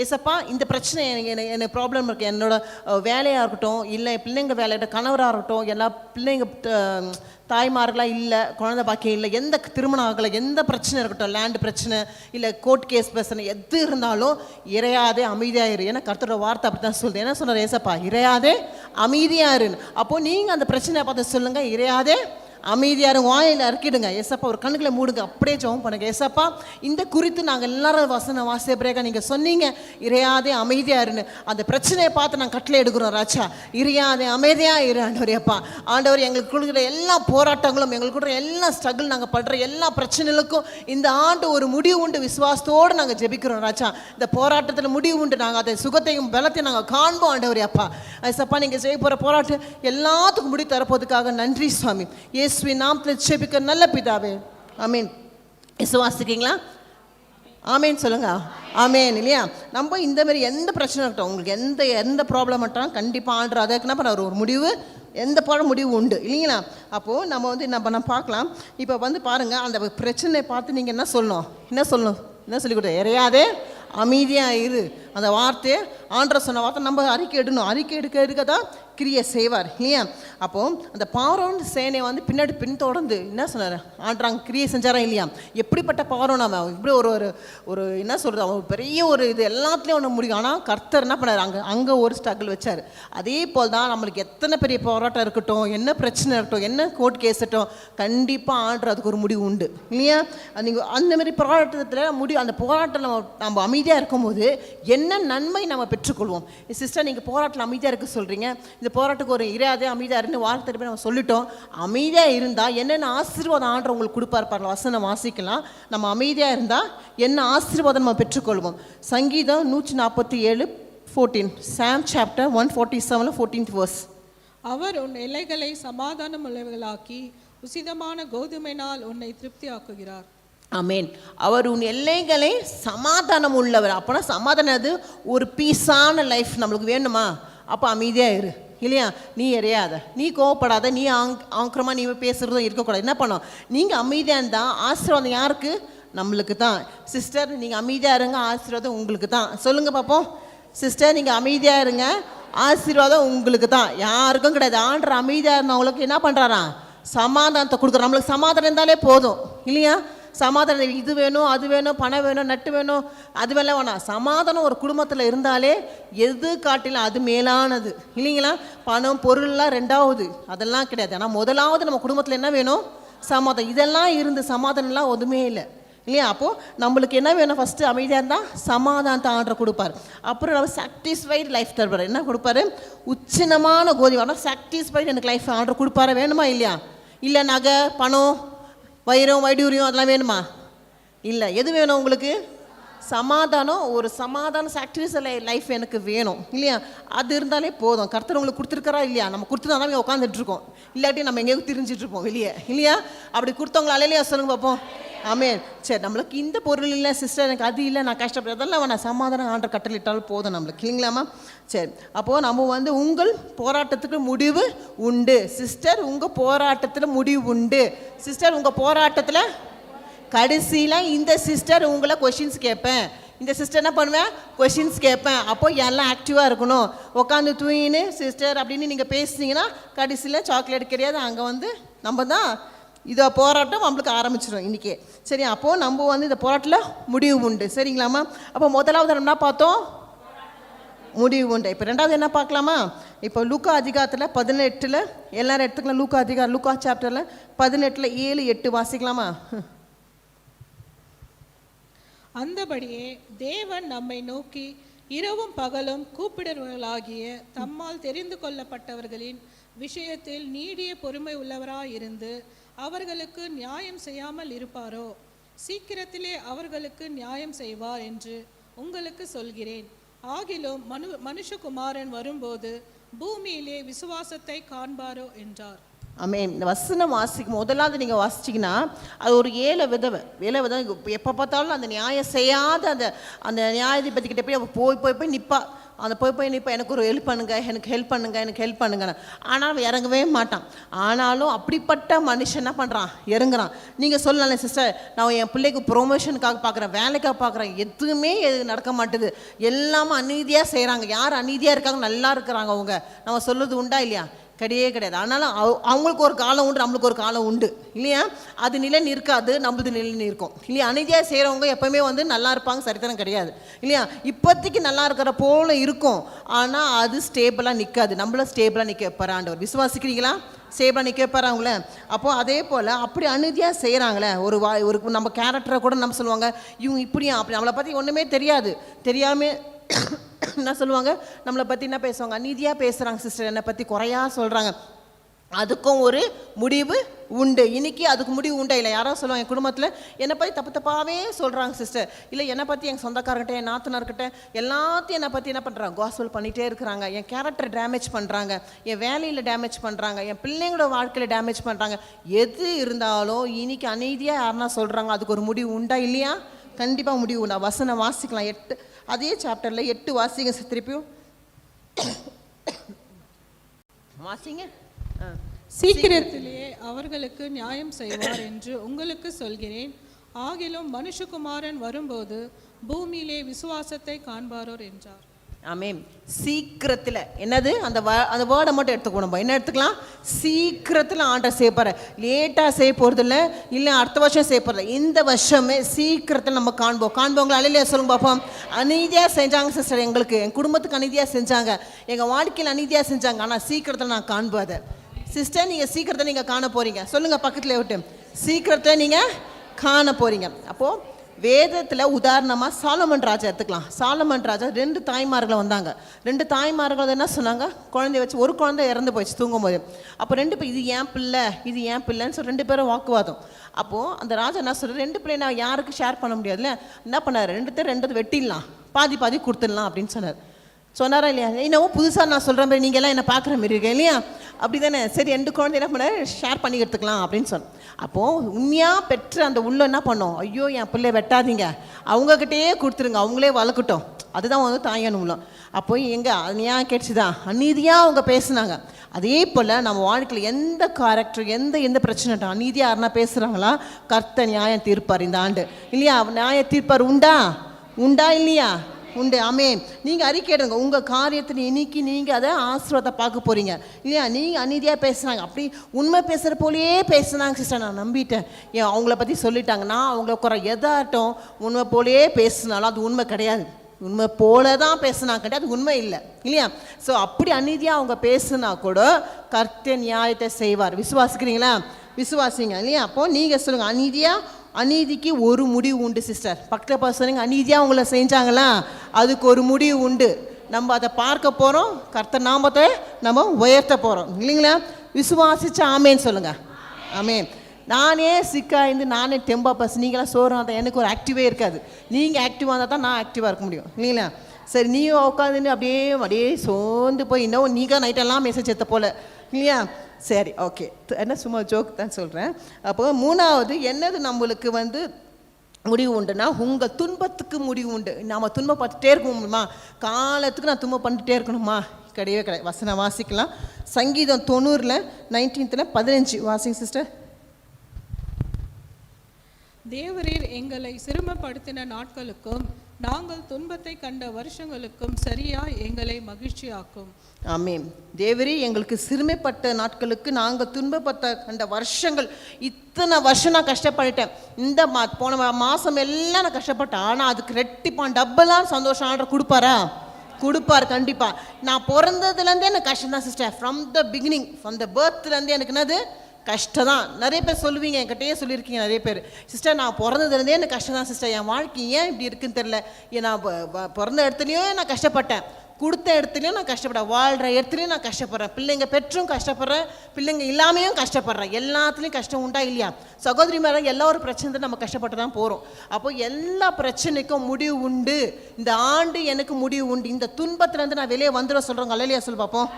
ஏசப்பா இந்த பிரச்சனை எனக்கு ப்ராப்ளம் இருக்குது, என்னோட வேலையாக இருக்கட்டும், இல்லை பிள்ளைங்க வேலை, கணவராக இருக்கட்டும், எல்லா பிள்ளைங்க தாய்மார்களாக இல்லை, குழந்தை பாக்கியம் இல்லை, எந்த திருமணம் ஆகலை, எந்த பிரச்சனை இருக்கட்டும், லேண்டு பிரச்சனை இல்லை கோர்ட் கேஸ் பிரச்சனை எது இருந்தாலும் இறையாதே அமைதியாயிரு. ஏன்னா கர்த்தரோட வார்த்தை அப்படி தான் சொல்லுது. என்ன சொன்னார் ஏசப்பா? இறையாதே அமைதியாருன்னு. அப்போது நீங்கள் அந்த பிரச்சனையை பார்த்து சொல்லுங்கள், இறையாதே அமைதியாரும் வாயில் இறக்கிடுங்க. ஏசப்பா ஒரு கண்ணுகளை மூடுங்க, அப்படியே ஜெபம் பண்ணுங்க. ஏசப்பா இந்த குறித்து நாங்கள் எல்லாரும் வசனம் வாசிய பிறகு நீங்கள் சொன்னீங்க இறையாதே அமைதியாருன்னு. அந்த பிரச்சனையை பார்த்து நாங்கள் கட்டளை எடுக்கிறோம் ராஜா, இறையாதே அமைதியாக இரு ஆண்டவரேப்பா. ஆண்டவர் எங்களுக்கு கொடுக்குற எல்லா போராட்டங்களும், எங்களுக்கு கொடுக்குற எல்லா ஸ்ட்ரகிள், நாங்கள் படுற எல்லா பிரச்சனைகளுக்கும் இந்த ஆண்டு ஒரு முடிவு உண்டு. விசுவாசத்தோடு நாங்கள் ஜெபிக்கிறோம் ராஜா. இந்த போராட்டத்தில் முடிவு உண்டு. நாங்கள் அதை சுகத்தையும் பலத்தையும் நாங்கள் காண்போம் ஆண்டவரேப்பா. ஏசப்பா நீங்கள் செய்ய போகிற போராட்டம் எல்லாத்துக்கும் முடிவு தரப்போதுக்காக நன்றி சுவாமி. நாமத்தில் ஜெபிக்க நல்ல பிதாவே, ஆமீன். விசுவாசிக்கீங்களா? ஆமேன் சொல்லுங்க. ஆமேன் இல்லையா? நம்ம இந்த மாதிரி எந்த பிரச்சனை இருக்கட்டும், உங்களுக்கு எந்த ப்ராப்ளம் மட்டும் கண்டிப்பாக ஆண்டர் அதுக்கு என்ன பண்ண ஒரு முடிவு, எந்த முடிவு உண்டு இல்லைங்களா? அப்போது நம்ம வந்து என்ன பார்க்கலாம். இப்போ வந்து பாருங்கள், அந்த பிரச்சனையை பார்த்து நீங்கள் என்ன சொல்லணும், என்ன சொல்லி கொடுத்த இறையாதே அமைதியாக இரு. அந்த வார்த்தையை ஆண்டர் சொன்ன வார்த்தை நம்ம அறிக்கை எடுக்கணும். அறிக்கை எடுக்க தான் கிரியை செய்வார் இல்லையா? அப்போது அந்த பார்வோன் சேனையை வந்து பின்தொடர்ந்து என்ன சொன்னார் ஆண்டராங்க, கிரியை செஞ்சாரா இல்லையா? எப்படிப்பட்ட பார்வோன் அவன், இப்படி ஒரு என்ன சொல்கிறது, அவன் பெரிய ஒரு இது எல்லாத்துலேயும் ஒன்று முடியும். ஆனால் கர்த்தர் என்ன பண்ணார், அங்கே ஒரு ஸ்ட்ரகிள் வச்சார். அதே போல் தான் நம்மளுக்கு எத்தனை பெரிய போராட்டம் இருக்கட்டும், என்ன பிரச்சனை இருக்கட்டும், என்ன கோர்ட் கேஸ் இருக்கட்டும், கண்டிப்பாக ஆண்டர் அதுக்கு ஒரு முடிவு உண்டு இல்லையா? நீங்கள் அந்தமாரி போராட்டத்தில் அந்த போராட்டம் நம்ம அமைதியாக இருக்கும்போது என்ன நன்மை நம்ம பெற்றுக்கொள்வோம். சிஸ்டர் நீங்கள் போராட்டத்தில் அமைதியாக இருக்க சொல்கிறீங்க, இந்த போராட்டத்துக்கு ஒரு இறையாதே அமைதியாக இருந்து வார்த்தை நம்ம சொல்லிட்டோம். அமைதியாக இருந்தால் என்னென்ன ஆசீர்வாதம் ஆண்டவர் உங்களுக்கு கொடுப்பார் பாருங்கள். வசனம் வாசிக்கலாம். நம்ம அமைதியாக இருந்தால் என்ன ஆசீர்வாதம் நம்ம பெற்றுக்கொள்வோம். சங்கீதம் 147:14, சாம் சாப்டர் 147 14th verse. அவர் உன் எல்லைகளை சமாதானம் உள்ளவர்களாக்கி உசிதமான கோதுமைனால் உன்னை திருப்தி ஆக்குகிறார். ஆமேன். அவர் உன் எல்லைகளை சமாதானம் உள்ளவர். அப்போனா சமாதானம் அது ஒரு பீஸான லைஃப் நம்மளுக்கு வேணுமா? அப்போ அமைதியாக இரு இல்லையா? நீ எறையாத, நீ கோவப்படாத, நீ ஆங்கிரமாக நீ பேசுகிறதும் இருக்கக்கூடாது. என்ன பண்ணோம்? நீங்கள் அமைதியாக இருந்தால் ஆசீர்வாதம் யாருக்கு? நம்மளுக்கு தான். சிஸ்டர் நீங்கள் அமைதியாக இருங்க, ஆசீர்வாதம் உங்களுக்கு தான். சொல்லுங்கள் பார்ப்போம். சிஸ்டர் நீங்கள் அமைதியாக இருங்க, ஆசீர்வாதம் உங்களுக்கு தான், யாருக்கும் கிடையாது. ஆண்டர் அமைதியாக இருந்தவங்களுக்கு என்ன பண்ணுறாராம்? சமாதானத்தை கொடுக்குறோம். நம்மளுக்கு சமாதானம் இருந்தாலே போதும் இல்லையா? சமாதானம், இது வேணும் அது வேணும், பணம் வேணும், நட்டு வேணும், அது வேணாம். சமாதானம் ஒரு குடும்பத்தில் இருந்தாலே எது காட்டிலும் அது மேலானது இல்லைங்களா? பணம் பொருள்லாம் ரெண்டாவது, அதெல்லாம் கிடையாது. ஆனால் முதலாவது நம்ம குடும்பத்தில் என்ன வேணும்? சமாதானம். இதெல்லாம் இருந்து சமாதானம்லாம் ஒதுமே இல்லை இல்லையா? அப்போது நம்மளுக்கு என்ன வேணும்? ஃபஸ்ட்டு அமைதியாக இருந்தால் சமாதானத்தை ஆர்டர் கொடுப்பார். அப்புறம் நம்ம சாட்டிஸ்ஃபைடு லைஃப் தருவார். என்ன கொடுப்பாரு? உச்சினமான கோதி ஆனால் சாட்டிஸ்ஃபைடு எனக்கு லைஃப் ஆர்டர் கொடுப்பாரு. வேணுமா இல்லையா? இல்லை நகை பணம் வைரம் வைடூரியம் அதெல்லாம் வேணுமா? இல்லை. எது வேணும் உங்களுக்கு? சமாதானம். ஒரு சமாதானம் சாக்ரிஃபைஸ் லைஃப் எனக்கு வேணும் இல்லையா? அது இருந்தாலே போதும். கர்த்தர் உங்களுக்கு கொடுத்துருக்காரா இல்லையா? நம்ம கொடுத்துருந்தா தான் உட்காந்துட்டு இருக்கோம், இல்லாட்டி நம்ம எங்கேயும் திரிஞ்சிட்டு இருப்போம் வெளியே இல்லையா? அப்படி கொடுத்தவங்களால இல்லையா? சொல்லுங்க பார்ப்போம். ஆமென். சரி, நம்மளுக்கு இந்த பொருள் இல்லை சிஸ்டர், எனக்கு அது இல்லை, நான் கஷ்டப்படுறேன், அதெல்லாம் வேணாம். சமாதானம் ஆண்டவர் கட்டளையிட்டாலும் போதும் நம்மளுக்கு, இல்லைங்களாம்மா? சரி, அப்போது நம்ம உங்கள் போராட்டத்துக்கு முடிவு உண்டு சிஸ்டர். உங்கள் போராட்டத்தில் முடிவு உண்டு சிஸ்டர். உங்கள் போராட்டத்தில் கடைசியில் இந்த சிஸ்டர் உங்களை கொஷின்ஸ் கேட்பேன். இந்த சிஸ்டர் என்ன பண்ணுவேன்? கொஷின்ஸ் கேட்பேன். அப்போ எல்லாம் ஆக்டிவாக இருக்கணும். உட்காந்து தூயின்னு சிஸ்டர் அப்படின்னு நீங்கள் பேசுனீங்கன்னா கடைசியில் சாக்லேட் கிடையாது. அங்கே நம்ம தான் இதை போராட்டம் நம்மளுக்கு ஆரம்பிச்சிடும் இன்றைக்கே. சரி, அப்போது நம்ம இந்த போராட்டத்தில் முடிவு உண்டு. சரிங்களாம்மா? அப்போ முதலாவது நம்ம என்ன பார்த்தோம்? முடிவு உண்டு. இப்போ ரெண்டாவது என்ன பார்க்கலாமா? இப்போ லூக்கா அதிகாரத்தில் 18 எல்லாரும் எடுத்துக்கலாம். லூக்கா சாப்டரில் 18 7 8 வாசிக்கலாமா? அந்தபடியே தேவன் நம்மை நோக்கி இரவும் பகலும் கூப்பிடுறவர்களாகிய தம்மால் தெரிந்து கொள்ளப்பட்டவர்களின் விஷயத்தில் நீடிய பொறுமை உள்ளவராயிருந்து அவர்களுக்கு நியாயம் செய்யாமல் இருப்பாரோ? சீக்கிரத்திலே அவர்களுக்கு நியாயம் செய்வார் என்று உங்களுக்கு சொல்கிறேன். ஆகிலும் மனுஷகுமாரன் வரும்போது பூமியிலே விசுவாசத்தை காண்பாரோ என்றார். ஆமென். இந்த வசனம் வாசிக்கும் முதலாவது நீங்கள் வாசிச்சிங்கன்னா அது ஒரு ஏழை விதவை எப்போ பார்த்தாலும் அந்த நியாயம் செய்யாத அந்த நியாயாதிபதிக்கிட்ட போய் நிற்பா. அந்த போய் நிற்பா, எனக்கு ஒரு ஹெல்ப் பண்ணுங்க, எனக்கு ஹெல்ப் பண்ணுங்க. ஆனால் இறங்கவே மாட்டான். ஆனாலும் அப்படிப்பட்ட மனுஷன் என்ன பண்ணுறான்? இறங்குறான். நீங்கள் சொல்லலாம் சிஸ்டர், நான் என் பிள்ளைக்கு ப்ரொமோஷனுக்காக பார்க்குறேன், வேலைக்காக பார்க்குறேன், எதுவுமே நடக்க மாட்டுது, எல்லாமே அநீதியாக செய்கிறாங்க. யார் அநீதியாக இருக்காங்க? நல்லா இருக்கிறாங்க அவங்க. நம்ம சொல்கிறது உண்டா இல்லையா? கிடையாது. ஆனாலும் அவங்களுக்கு ஒரு காலம் உண்டு, நம்மளுக்கு ஒரு காலம் உண்டு இல்லையா? அது நிலை நிற்காது, நம்மளது நிலை நிற்கும் இல்லையா? அநீதியாக செய்கிறவங்க எப்போவுமே நல்லா இருப்பாங்க, சரித்தனம் கிடையாது இல்லையா? இப்போதைக்கு நல்லா இருக்கிற போல இருக்கும், ஆனால் அது ஸ்டேபிளாக நிற்காது. நம்மள ஸ்டேபிளாக நிற்க வைப்பார் ஆண்டவர். விசுவாசிக்கிறீங்களா? ஸ்டேபிளாக நிற்க வைப்பார் அவங்கள. அப்போது அதே போல் அப்படி அநீதியாக செய்கிறாங்களே, ஒரு நம்ம கேரக்டரை கூட நம்ம சொல்லுவாங்க, இவங்க இப்படியா அப்படி, நம்மளை பற்றி ஒன்றுமே தெரியாமல் என்ன சொல்லுவாங்க? நம்மளை பற்றி என்ன பேசுவாங்க? அநீதியாக பேசுகிறாங்க சிஸ்டர், என்னை பற்றி குறையா சொல்கிறாங்க. அதுக்கும் ஒரு முடிவு உண்டு. இன்னைக்கு அதுக்கு முடிவு உண்டா இல்லை? யாரோ சொல்லுவாங்க, என் குடும்பத்தில் என்னை பற்றி தப்பாகவே சொல்கிறாங்க சிஸ்டர், இல்லை என்னை பற்றி எங்கள் சொந்தக்காரர்கிட்ட, என் நாத்தனார்கிட்ட எல்லாத்தையும் என்னை பற்றி என்ன பண்ணுறாங்க? காஸ்வல் பண்ணிகிட்டே இருக்கிறாங்க. என் கேரக்டர் டேமேஜ் பண்ணுறாங்க, என் வேலையில் டேமேஜ் பண்ணுறாங்க, என் பிள்ளைங்களோட வாழ்க்கையில் டேமேஜ் பண்ணுறாங்க. எது இருந்தாலும் இன்னைக்கு அநீதியாக யாருன்னா சொல்கிறாங்க, அதுக்கு ஒரு முடிவு உண்டா இல்லையா? கண்டிப்பாக முடிவு உண்டா. வசனம் வாசிக்கலாம். 8 அதே சாப்டரில் 8 வாசிங்க திருப்பியும் வாசிங்க. சீக்கிரத்திலே அவர்களுக்கு நியாயம் செய்வார் என்று உங்களுக்கு சொல்கிறேன். ஆகிலும் மனுஷகுமாரன் வரும்போது பூமியிலே விசுவாசத்தை காண்பாரோ என்றார். ஆமென். சீக்கிரத்தில் என்னது? அந்த வேர்டை மட்டும் எடுத்துக்கணும். என்ன எடுத்துக்கலாம்? சீக்கிரத்தில் ஆண்டவர் செய்ய போகிற. லேட்டாக செய்ய போகிறதில்ல, இல்லை அடுத்த வருஷம் செய்ய போகிறதில்ல, இந்த வருஷமே சீக்கிரத்தில் நம்ம காண்போங்களா? அலையிலே சொல்லுங்க பார்ப்போம். அநீதியாக செஞ்சாங்க சிஸ்டர், எங்களுக்கு என் குடும்பத்துக்கு அநீதியாக செஞ்சாங்க, எங்கள் வாழ்க்கையில் அநீதியாக செஞ்சாங்க, ஆனால் சீக்கிரத்தில் நான் காண்பதை. சிஸ்டர், நீங்கள் சீக்கிரத்தில் நீங்கள் காண போகிறீங்க. சொல்லுங்கள் பக்கத்தில் விட்டு, சீக்கிரத்தில் நீங்கள் காண போகிறீங்க. அப்போது வேதத்தில் உதாரணமாக சாலமன் ராஜா எடுத்துக்கலாம். சாலமன் ராஜா 2 தாய்மார்கள் வந்தாங்க. 2 தாய்மார்கள் என்ன சொன்னாங்க? குழந்தைய வச்சு, ஒரு குழந்தை இறந்து போயிடுச்சு தூங்கும்போது. அப்போ 2 பேர் இது ஏன் பிள்ளைன்னு சொல்லி 2 பேரும் வாக்குவாதம். அப்போது அந்த ராஜா என்ன சொல்கிறார்? 2 பிள்ளை நான் யாருக்கு ஷேர் பண்ண முடியாதுல்ல, என்ன பண்ணார்? 2 வெட்டிடலாம், பாதி கொடுத்துடலாம் அப்படின்னு சொன்னாரா இல்லையா? என்னவோ புதுசாக நான் சொல்கிற மாதிரி நீங்கள்லாம் என்ன பார்க்குற மாதிரி இருக்கேன் இல்லையா? அப்படி தானே? சரி, 2 குழந்தை என்ன பண்ண ஷேர் பண்ணி எடுத்துக்கலாம் அப்படின்னு சொன்னேன். அப்போது உண்மையாக பெற்ற அந்த உள்ள என்ன பண்ணோம்? ஐயோ என் பிள்ளை வெட்டாதீங்க, அவங்கக்கிட்டே கொடுத்துருங்க, அவங்களே வளர்க்கட்டும், அதுதான் தாயான உள்ளம். அப்போ எங்கே அநியாயம் கேட்டுச்சுதான், அநீதியாக அவங்க பேசுனாங்க. அதே போல் நம்ம வாழ்க்கையில் எந்த கேரக்டர், எந்த பிரச்சனை அநீதியாக யாருன்னா பேசுகிறாங்களா, கர்த்தர் நியாயம் தீர்ப்பார் இந்த ஆண்டு இல்லையா? நியாயம் தீர்ப்பார். உண்டா இல்லையா? உண்டு. ஆமென். நீங்கள் அறிக்கையிடுங்க உங்கள் காரியத்தில் இன்னைக்கு நீங்கள் அதை ஆசீர்வாதத்தை பார்க்க போகிறீங்க இல்லையா? நீங்கள் அநீதியாக பேசுகிறாங்க, அப்படி உண்மை பேசுகிற போலேயே பேசுனாங்க சிஸ்டர், நான் நம்பிட்டேன், ஏன் அவங்கள பற்றி சொல்லிட்டாங்க, நான் அவங்கள குறை எதாட்டும் உண்மை போலேயே பேசுனாலும் அது உண்மை கிடையாது. உண்மை போல தான் பேசுனா கிடையாது, உண்மை இல்லை இல்லையா? ஸோ அப்படி அநீதியாக அவங்க பேசுனா கூட கர்த்தர் நியாயத்தை செய்வார். விசுவாசிக்கிறீங்களா? விசுவாசிங்க இல்லையா? அப்போது நீங்கள் சொல்லுங்கள், அநீதிக்கு ஒரு முடிவு உண்டு சிஸ்டர். பக்கத்தில் பர்சனுங்க அநீதியாக அவங்கள செஞ்சாங்களா, அதுக்கு ஒரு முடிவு உண்டு. நம்ம அதை பார்க்க போகிறோம், கர்த்தர் நாமத்தை நம்ம உயர்த்த போகிறோம் இல்லைங்களா? விசுவாசிச்சு ஆமேன்னு சொல்லுங்கள். ஆமேன். நானே சிக்காயிருந்து நானே டெம்பா பஸ், நீங்களாம் சோறும் தான், எனக்கு ஒரு ஆக்டிவே இருக்காது. நீங்கள் ஆக்டிவாக இருந்தால் தான் நான் ஆக்டிவாக இருக்க முடியும் இல்லைங்களா? சரி, நீயும் உட்காந்துன்னு அப்படியே சோர்ந்து போய் இன்னும் நீங்கள் நைட்டெல்லாம் மெசேஜ் எடுத்த போல் இல்லையா? சரி, ஓகே. என்ன சும்மா ஜோக் தான் சொல்கிறேன். அப்போ 3வது என்னது நம்மளுக்கு வந்து முடிவு உண்டுன்னா, உங்கள் துன்பத்துக்கு முடிவு உண்டு. நாம் துன்பப்பட்டுட்டே இருக்கணுமா? காலத்துக்கு நான் துன்பம் பண்ணிட்டே இருக்கணுமா? கிடையவே கிடையாது. வசனம் வாசிக்கலாம். சங்கீதம் 90 19 வாசிங்க சிஸ்டர். தேவரீர் எங்களை சிறுமப்படுத்தின நாட்களுக்கும் நாங்கள் துன்பத்தை கண்ட வருஷங்களுக்கும் சரியாய் எங்களை மகிழ்ச்சியாக்கும். ஆமென். தேவரே எங்களுக்கு சிறுமைப்பட்ட நாட்களுக்கு நாங்கள் துன்பப்பட்ட கண்ட வருஷங்கள், இத்தனை வருஷம் நான் கஷ்டப்பட்டுட்டேன். இந்த போன மாதம் எல்லாம் நான் கஷ்டப்பட்டேன். ஆனால் அதுக்கு ரெட்டிப்பான் டபுளாக சந்தோஷம் ஆர்டர் கொடுப்பாரா? கொடுப்பார் கண்டிப்பாக. நான் பிறந்ததுலேருந்தே எனக்கு கஷ்டம் தான் sister. From the beginning, from the பர்த்லேருந்தே எனக்கு என்னது கஷ்டம் தான். நிறைய பேர் சொல்லுவீங்க, என்கிட்டயே சொல்லியிருக்கீங்க நிறைய பேர், சிஸ்டர் நான் பிறந்ததுலேருந்தே எனக்கு கஷ்டம் தான் சிஸ்டர், என் வாழ்க்கை ஏன் இப்படி இருக்குன்னு தெரில, நான் பிறந்த இடத்துலையும் நான் கஷ்டப்பட்டேன், கொடுத்த இடத்துலையும் நான் கஷ்டப்பட்டேன், வாழ்கிற இடத்துலையும் நான் கஷ்டப்படுறேன், பிள்ளைங்க பெற்றும் கஷ்டப்படுறேன், பிள்ளைங்க இல்லாமையும் கஷ்டப்படுறேன், எல்லாத்துலேயும் கஷ்டம் உண்டா இல்லையா? சகோதரி மேலே எல்லா ஒரு பிரச்சனை நம்ம கஷ்டப்பட்டு தான் போகிறோம். அப்போ எல்லா பிரச்சனைக்கும் முடிவு உண்டு. இந்த ஆண்டு எனக்கு முடிவு உண்டு. இந்த துன்பத்துலேருந்து நான் வெளியே வந்துட சொல்கிறோங்க. அல்லேலூயா சொல்லு பார்ப்போம்.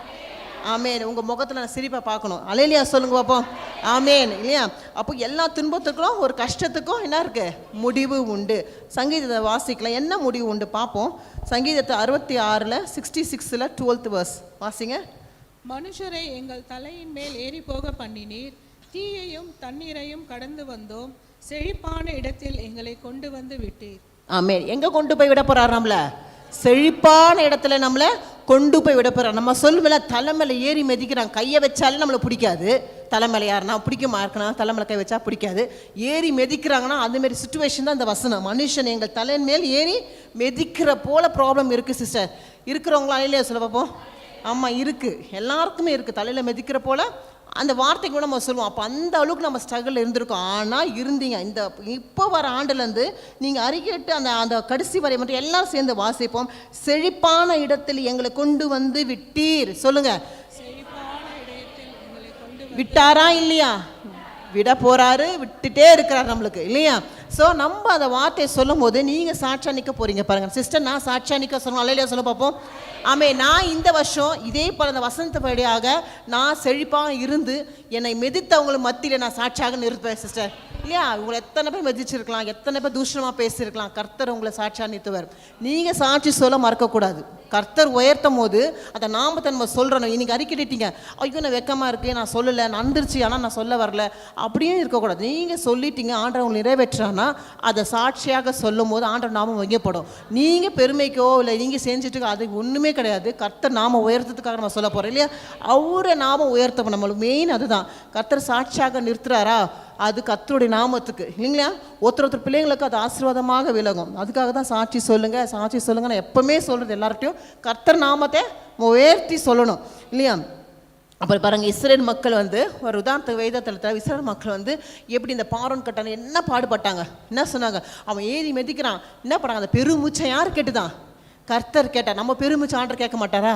ஆமேன். உங்கள் முகத்தில் நான் சிரிப்பை பார்க்கணும். அல்லேலூயா சொல்லுங்க பார்ப்போம். ஆமேன். இல்லையா? அப்போ எல்லா துன்பத்துக்கும் ஒரு கஷ்டத்துக்கும் என்ன இருக்குது? முடிவு உண்டு. சங்கீதத்தை வாசிக்கலாம். என்ன முடிவு உண்டு பார்ப்போம். சங்கீதத்தை 66 66 12th verse வாசிங்க. மனுஷரை எங்கள் தலையின் மேல் ஏறி போக பண்ணினீர், தீயையும் தண்ணீரையும் கடந்து வந்தோம், செழிப்பான இடத்தில் எங்களை கொண்டு வந்து விட்டீர். ஆமேன். எங்கே கொண்டு போய் விட போகிறார்? நம்மளை செழிப்பான இடத்துல நம்மளை கொண்டு போய் விட போகிறார். நம்ம சொல்லுவேல, தலைமையில ஏறி மிதிக்கிறாங்க, கையை வச்சாலே நம்மளை பிடிக்காது. தலைமையில யாருன்னா பிடிக்குமா இருக்கணும், தலைமையில கை வச்சா பிடிக்காது. ஏறி மிதிக்கிறாங்கன்னா அதுமாரி சுச்சுவேஷன் தான் இந்த வசனம். மனுஷன் எங்கள் தலையின் மேல் ஏறி மிதிக்கிற போல ப்ராப்ளம் இருக்குது சிஸ்டர். இருக்கிறவங்களா இல்லையா சொல்ல பார்ப்போம். ஆமாம் இருக்குது, எல்லாருக்குமே இருக்குது. தலையில் மிதிக்கிற போல் அந்த வார்த்தைக்கு கூட நம்ம சொல்லுவோம். அப்போ அந்த அளவுக்கு நம்ம ஸ்ட்ரகிள் இருந்திருக்கோம். ஆனால் இருந்தீங்க. இந்த இப்போ வர ஆண்டுலேருந்து நீங்கள் அறிக்கையிட்டு அந்த கடைசி வரை மட்டும் எல்லாரும் சேர்ந்து வாசிப்போம். செழிப்பான இடத்தில் எங்களை கொண்டு வந்து விட்டீர். சொல்லுங்க. விட்டாரா இல்லையா? விட போறாரு, விட்டுட்டே இருக்கிறார் நம்மளுக்கு இல்லையா? ஸோ நம்ம அந்த வார்த்தையை சொல்லும் போது நீங்கள் சாட்சியா நிற்க போறீங்க பாருங்க. சிஸ்டர் நான் சாட்சியா நிற்க சொல்லணும். அல்லேலூயா சொல்ல பார்ப்போம். ஆமே. நான் இந்த வருஷம் இதே போல அந்த வசனத்தபடியாக நான் செழிப்பாக இருந்து என்னை மெதித்தவங்களுக்கு மத்தியில் நான் சாட்சியாக நிறுத்துவேன் சிஸ்டர். இல்லையா? உங்களை எத்தனை பேர் மெதிச்சிருக்கலாம், எத்தனை பேர் தூஷணமாக பேசியிருக்கலாம், கர்த்தர் உங்களை சாட்சியாக நிறுத்துவார். நீங்கள் சாட்சி சொல்ல மறக்கக்கூடாது. கர்த்தர் உயர்த்தும் போது அந்த நாமத்தை நம்ம சொல்கிறோம். இன்னைக்கு அறிக்கிட்டீங்க, ஐயோ நான் வெக்கமாக இருக்கு, நான் சொல்லலை, நந்துருச்சு, ஆனால் நான் சொல்ல வரல, அப்படியும் இருக்கக்கூடாது. நீங்கள் சொல்லிட்டீங்க, ஆண்டவர் உங்களை நிறைவேற்றானா அதை சாட்சியாக சொல்லும் போது ஆண்டவர் நாமம் வைக்கப்படும். நீங்கள் பெருமைக்கோ இல்லை நீங்கள் செஞ்சுட்டு அது ஒன்றுமே கிடையாது. கர்த்தர் நாம உயர்த்தத்துக்காக நம்ம சொல்ல போகிறோம் இல்லையா? அவரை நாம உயர்த்தப்படும். நம்மளுக்கு மெயின் அதுதான். கர்த்தர் சாட்சியாக நிறுத்துறாரா, அது கர்த்தருடைய நாமத்துக்கு இல்லைங்களா? ஒருத்தர் பிள்ளைங்களுக்கு அது ஆசீர்வாதமாக விலகும். அதுக்காக தான் சாட்சி சொல்லுங்க, சாட்சி சொல்லுங்க. நான் எப்பவுமே சொல்கிறது எல்லார்ட்டையும் கர்த்தர் நாமத்தை உயர்த்தி சொல்லணும் இல்லையா? அப்புறம் பாருங்கள், இஸ்ரேல் மக்கள் வந்து ஒரு உதாரணத்துக்கு வேதத்தில் இஸ்ரேல் மக்கள் வந்து எப்படி இந்த பார்வோன் கட்டான என்ன பாடுபட்டாங்க, என்ன சொன்னாங்க? அவன் ஏறி மிதிக்கிறான், என்ன பண்ணாங்க? அந்த பெருமூச்சை யார் கேட்டுதான்? கர்த்தர் கேட்டார். நம்ம பெருமூச்சு ஆண்டர் கேட்க மாட்டாரா?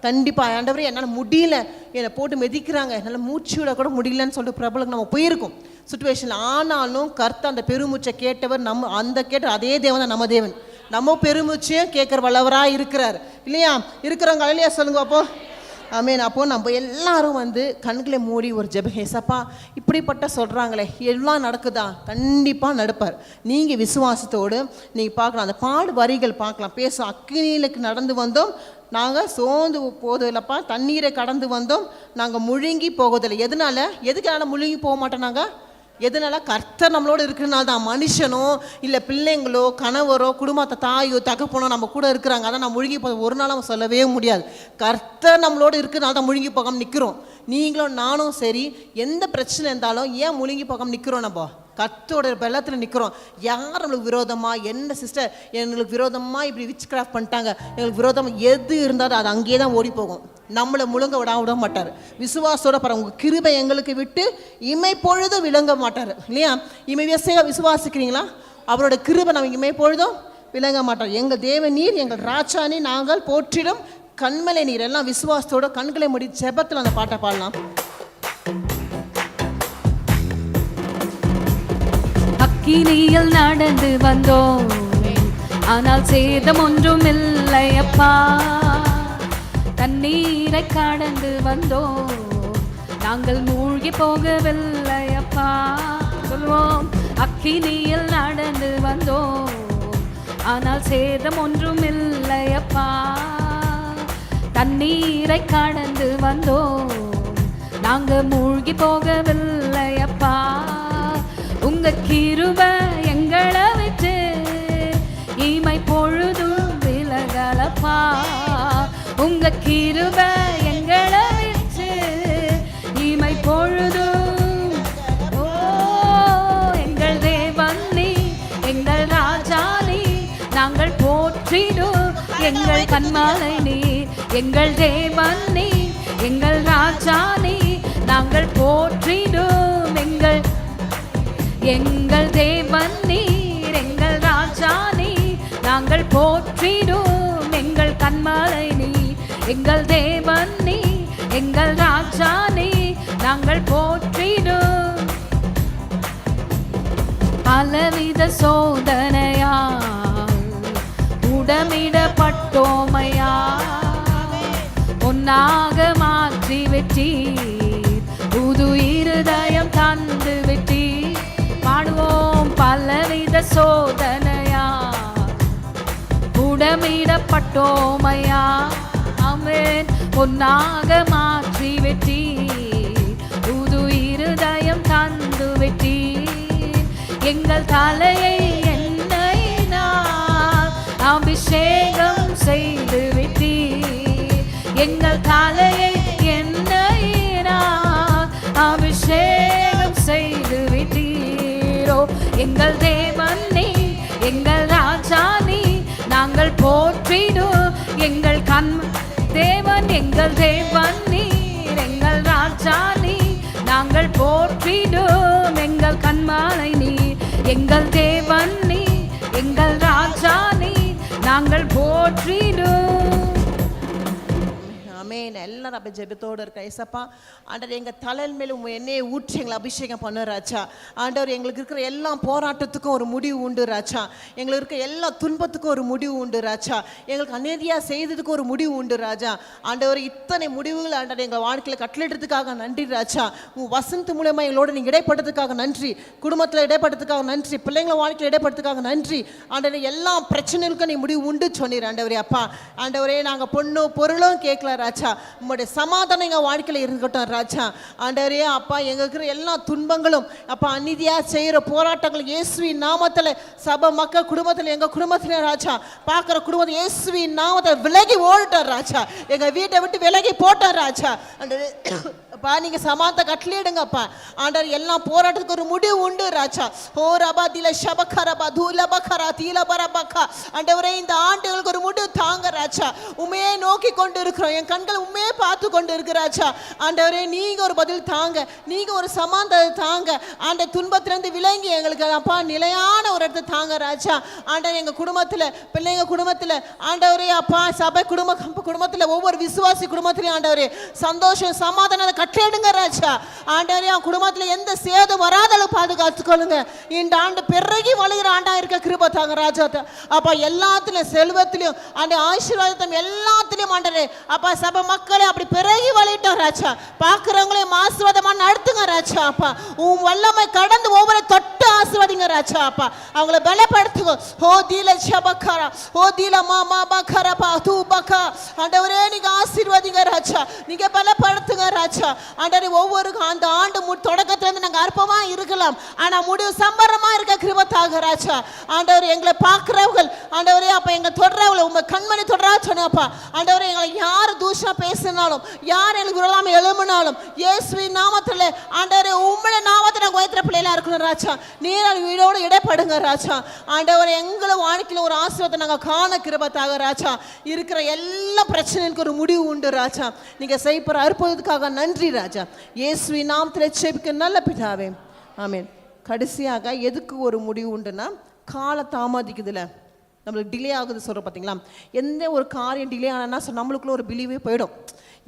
கண்டிப்பாக. ஆண்டவரே என்னால் முடியல, என்னை போட்டு மிதிக்கிறாங்க, என்னால் மூச்சு விட கூட முடியலன்னு சொல்லிட்டு பிரபலுக்கு நம்ம போயிருக்கோம் சுச்சுவேஷன். ஆனாலும் கர்த்தர் அந்த பெருமூச்சை கேட்டவர். நம்ம அந்த கேட்ட அதே தேவன் தான் நம்ம தேவன். நம்ம பெருமூச்சையும் கேட்குற வல்லவராக இருக்கிறார் இல்லையா? இருக்கிறவங்க இல்லையா சொல்லுங்க அப்போ. ஆமேன். அப்போது நம்ம எல்லாரும் வந்து கண்களை மூடி ஒரு ஜெபம், ஏசப்பா இப்படிப்பட்ட சொல்கிறாங்களே எல்லாம் நடக்குதா? கண்டிப்பாக நடப்பார். நீங்கள் விசுவாசத்தோடு நீங்கள் பார்க்கலாம். அந்த பாடு வரிகள் பார்க்கலாம். பேச அக்கினியிலுக்கு நடந்து வந்தோம், நாங்கள் சோர்ந்து போவதில்லைப்பா, தண்ணீரை கடந்து வந்தோம், நாங்கள் முழுங்கி போவதில்லை. எதுக்காக முழுங்கி போக மாட்டோம் நாங்கள்? எதனால? கர்த்தர் நம்மளோட இருக்கிறனால தான். மனுஷனோ இல்லை பிள்ளைங்களோ கணவரோ குடும்பத்தை தாயோ தகப்பனோ நம்ம கூட இருக்கிறாங்க, அதான் நான் முழுங்கி போக ஒரு நாள் நம்ம சொல்லவே முடியாது. கர்த்தர் நம்மளோட இருக்கிறனால தான் முழுங்கி போகாமல் நிற்கிறோம். நீங்களும் நானும் சரி, எந்த பிரச்சனை இருந்தாலும் ஏன் முழுங்கி போகாமல் நிற்கிறோம்? நம்ம கர்த்தரோட பலத்தில் நிற்கிறோம். யார் நம்மளுக்கு விரோதமாக, என்ன சிஸ்டர் எங்களுக்கு விரோதமாக இப்படி விச் கிராஃப்ட் பண்ணிட்டாங்க, எங்களுக்கு விரோதமாக எது இருந்தாலும் அது அங்கேயே தான் ஓடி போகும். நம்மளை முழுங்க விட மாட்டார். விசுவாசோட பாரு, உங்கள் கிருபை எங்களுக்கு விட்டு இமை பொழுதும் விளங்க மாட்டார் இல்லையா? விசுவாசிக்கிறீங்களா? அவரோட கிருபை நம்ம இமை பொழுதும் விளங்க மாட்டார். எங்கள் தேவ நீர், எங்கள் ராஜானி, நாங்கள் போற்றிடும் கண்மலை நீர். எல்லாம் விசுவாசத்தோட கண்களை மூடி ஜெபத்தில் அந்த பாட்டை பாடலாம். அக்கினியில் நடந்து வந்தோம், ஆனால் சேதம் ஒன்றும் இல்லையப்பா. தண்ணீரை கடந்து வந்தோம், நாங்கள் மூழ்கி போகவில்லை அப்பா. சொல்வோம், அக்கினியில் நடந்து வந்தோம், ஆனால் சேதம் ஒன்றும் இல்லை அப்பா. தண்ணீரை கடந்து வந்தோம், நாங்க மூழ்கி போகவில்லை அப்பா. உங்க கிருபை எங்களை விட்டு இமை பொழுதும் விலகலப்பா. உங்க கிருபை எங்களை விட்டு இமை பொழுதும். ஓ எங்கள் தேவன் நீ, எங்கள் ராஜா நீ, நாங்கள் போற்றிடும் எங்கள் கண்மாலை நீ. எங்கள் தேவன் நீ, எங்கள் ராஜா நீ, நாங்கள் போற்றிடும் எங்கள் தேவன் நீர், எங்கள் ராஜா நீ, நாங்கள் போற்றிடும் எங்கள் கண்மலை நீ. எங்கள் தேவன் நீ, எங்கள் ராஜா நீ, நாங்கள் போற்றிடும். பலவித சோதனையால் உடமிடப்பட்டோமையா, பொன்னாக மாற்றி வெட்டீர், புது இருதயம் தந்து வெட்டீர். பாடுவோம், பலவித சோதனையா உடமிடப்பட்டோமையா, ஆமென். பொன்னாக மாற்றி வெட்டீர், புது இருதயம் தந்து வெட்டீர். எங்கள் தலையை எண்ணெயினால் அபிஷேகம் செய்து வெட்டீர். எங்கள் தலையை எண்ணெயினால் அபிஷேகம் செய்து விட்டீரோ. எங்கள் தேவன் நீ, எங்கள் ராஜா நீ, நாங்கள் போற்றிடும் எங்கள் தேவன். எங்கள் தேவன் நீர், எங்கள் ராஜா நீ, நாங்கள் போற்றிடும் எங்கள் கண்மாலை நீ. எங்கள் தேவன் நீ, எங்கள் ராஜா நீ, நாங்கள் போற்றிடும். ஆமென். எல்லாரும் அப்படி ஜெபத்தோடு இருக்க ஏசப்பா, ஆண்டவர் எங்கள் தலையில் மேலும் எண்ணெயை ஊற்றி எங்களை அபிஷேகம் பண்ண ராஜா. ஆண்டவர் எங்களுக்கு இருக்கிற எல்லா போராட்டத்துக்கும் ஒரு முடிவு உண்டு ராஜா. எங்களுக்கு இருக்கிற எல்லா துன்பத்துக்கும் ஒரு முடிவு உண்டு ராஜா. எங்களுக்கு அநீதியாக செய்ததுக்கு ஒரு முடிவு உண்டு ராஜா. ஆண்டவர் இத்தனை முடிவுகள் ஆண்டவர் எங்கள் வாழ்க்கையில் கட்டளிட்டதுக்காக நன்றி ராஜா. உங்கள் வசனத்து மூலமாக எங்களோட நீங்கள் இடைப்பட்டதுக்காக நன்றி. குடும்பத்தில் இடைப்பட்டதுக்காக நன்றி. பிள்ளைங்கள வாழ்க்கையில் இடைப்பட்டதுக்காக நன்றி. ஆண்டவர் எல்லா பிரச்சனைகளுக்கும் நீ முடிவு உண்டு சொன்னீர் ஆண்டவரே. அப்பா ஆண்டவரே, நாங்கள் பொண்ணும் பொருளும் கேட்கல ராஜா, உங்களுடைய சமாதானம் எங்கள் வாழ்க்கையில் இருக்கட்டும் ராஜா. ஆண்டவரே அப்பா, எங்க இருக்கிற எல்லா துன்பங்களும் அப்பா, அநீதியாக செய்கிற போராட்டங்கள் இயேசுவின் நாமத்தில் சபை மக்கள் குடும்பத்தில், எங்கள் குடும்பத்தில் ராஜா பார்க்குற குடும்பத்தில் இயேசுவின் நாமத்தில் விலகி ஓடிட்டார் ராஜா. எங்கள் வீட்டை விட்டு விலகி போட்டார் ராஜா. அப்பா நீங்கள் சமாதானத்தை கட்டளையிடுங்கப்பா. ஆண்டவர் எல்லா போராட்டத்துக்கு ஒரு முடிவு உண்டு ராஜா. ஓ ரபா தில ஷபக்கரபா தூலபக்கரா தீலபரபக்கா. ஆண்டவரே, இந்த ஆண்டுகளுக்கு ஒரு முடிவு தாங்க ராஜா. உண்மையே நோக்கி கொண்டு இருக்கிறோம், என் கண்கள் உண்மையே பார்த்து கொண்டு இருக்கிறாச்சா. ஆண்டவரே, நீங்கள் ஒரு பதில் தாங்க, நீங்கள் ஒரு சமாதானத்தை தாங்க. ஆண்ட துன்பத்திலிருந்து விளங்கி எங்களுக்கு அப்பா நிலையான ஒரு இடத்தை தாங்க ராஜா. ஆண்டவர் எங்கள் குடும்பத்தில், பிள்ளைங்க குடும்பத்தில், ஆண்டவரே அப்பா சபை குடும்பத்தில், ஒவ்வொரு விசுவாசி குடும்பத்திலையும் ஆண்டவரே சந்தோஷம் சமாதானத்தை கட்டளையிடுங்க ராஜா. ஆண்டவரே, என் குடும்பத்தில் எந்த சேதம் வராத அளவு பாதுகாத்துக்கொள்ளுங்க. இந்த ஆண்டு பெருகி வளைகிற ஆண்டா இருக்க கிருபை தாங்க ராஜா. அப்பா எல்லாத்திலும் செல்வத்திலையும் ஆண்டு ஆசீர்வாதத்தையும் எல்லாத்திலையும் ஆண்டவரே அப்பா சபை மக்களை அப்படி பிறகி வழிட்டோம் ராஜா. பார்க்குறவங்களையும் ஆசீர்வாதமாக நடத்துங்க ராஜா. அப்பா உன் வல்லமை கடந்து ஒவ்வொரு தொட்டு ஆசீர்வாதிங்க ராஜா. அப்பா அவங்கள பலப்படுத்துங்க. ஓ தீல சபக்கரா, ஓ தீல மாமா பக்கரபா தூ பக்கா. ஆண்டவரே, நீங்க ஆசீர்வாதிங்க ராஜா, நீங்க பலப்படுத்துங்க ராஜா. ஆண்டவரே, ஒவ்வொரு அந்த ஆண்டு தொடக்கத்திலிருந்து நாங்கள் அற்பமாக இருக்கலாம், ஆனால் முடிவு சம்பரமாக இருக்க கிருபத்தாக ராஜா. ஆண்டவர் எங்களை பார்க்குறவர்கள் ஆண்டவரே அப்போ எங்களை தொடர்றவங்களை உங்கள் கண்மணி தொடரா சொன்னப்பா. ஆண்டவரே, எங்களை யார் தூஷணம் பேசினாலும், யார் எங்களுக்கு விழாமல் எழும்பினாலும் இயேசுவின் நாமத்தில் ஆண்டவரே உம்முடைய நாமத்தில் நாங்கள் உயர்த்துற பிள்ளைகளாக இருக்கணும் ராஜா. நீர் வீடோடு இடைப்படுங்க ராஜா. ஆண்டவரே, எங்களை வாழ்க்கையில் ஒரு ஆசீர்வாதத்தை நாங்கள் காண கிருபத்தாக ராஜா. இருக்கிற எல்லா பிரச்சனைகளுக்கு ஒரு முடிவு உண்டு ராஜா. நீங்கள் செய்யப்படுற அற்புதத்துக்காக நன்றி ராஜா. இயேசுவின் நாமத்தில் ஜெபிக்க நல்ல பிதாவே, ஆமென். கடைசியாக எதுக்கு ஒரு முடிவு உண்டுன்னா, கால தாமதிக்குதுல, நம்மளுக்கு டிலே ஆகுது சொல்கிறோம் பார்த்தீங்களா. எந்த ஒரு காரியம் டிலே ஆனால் நம்மளுக்குள்ள ஒரு பிலீவே போயிடும்.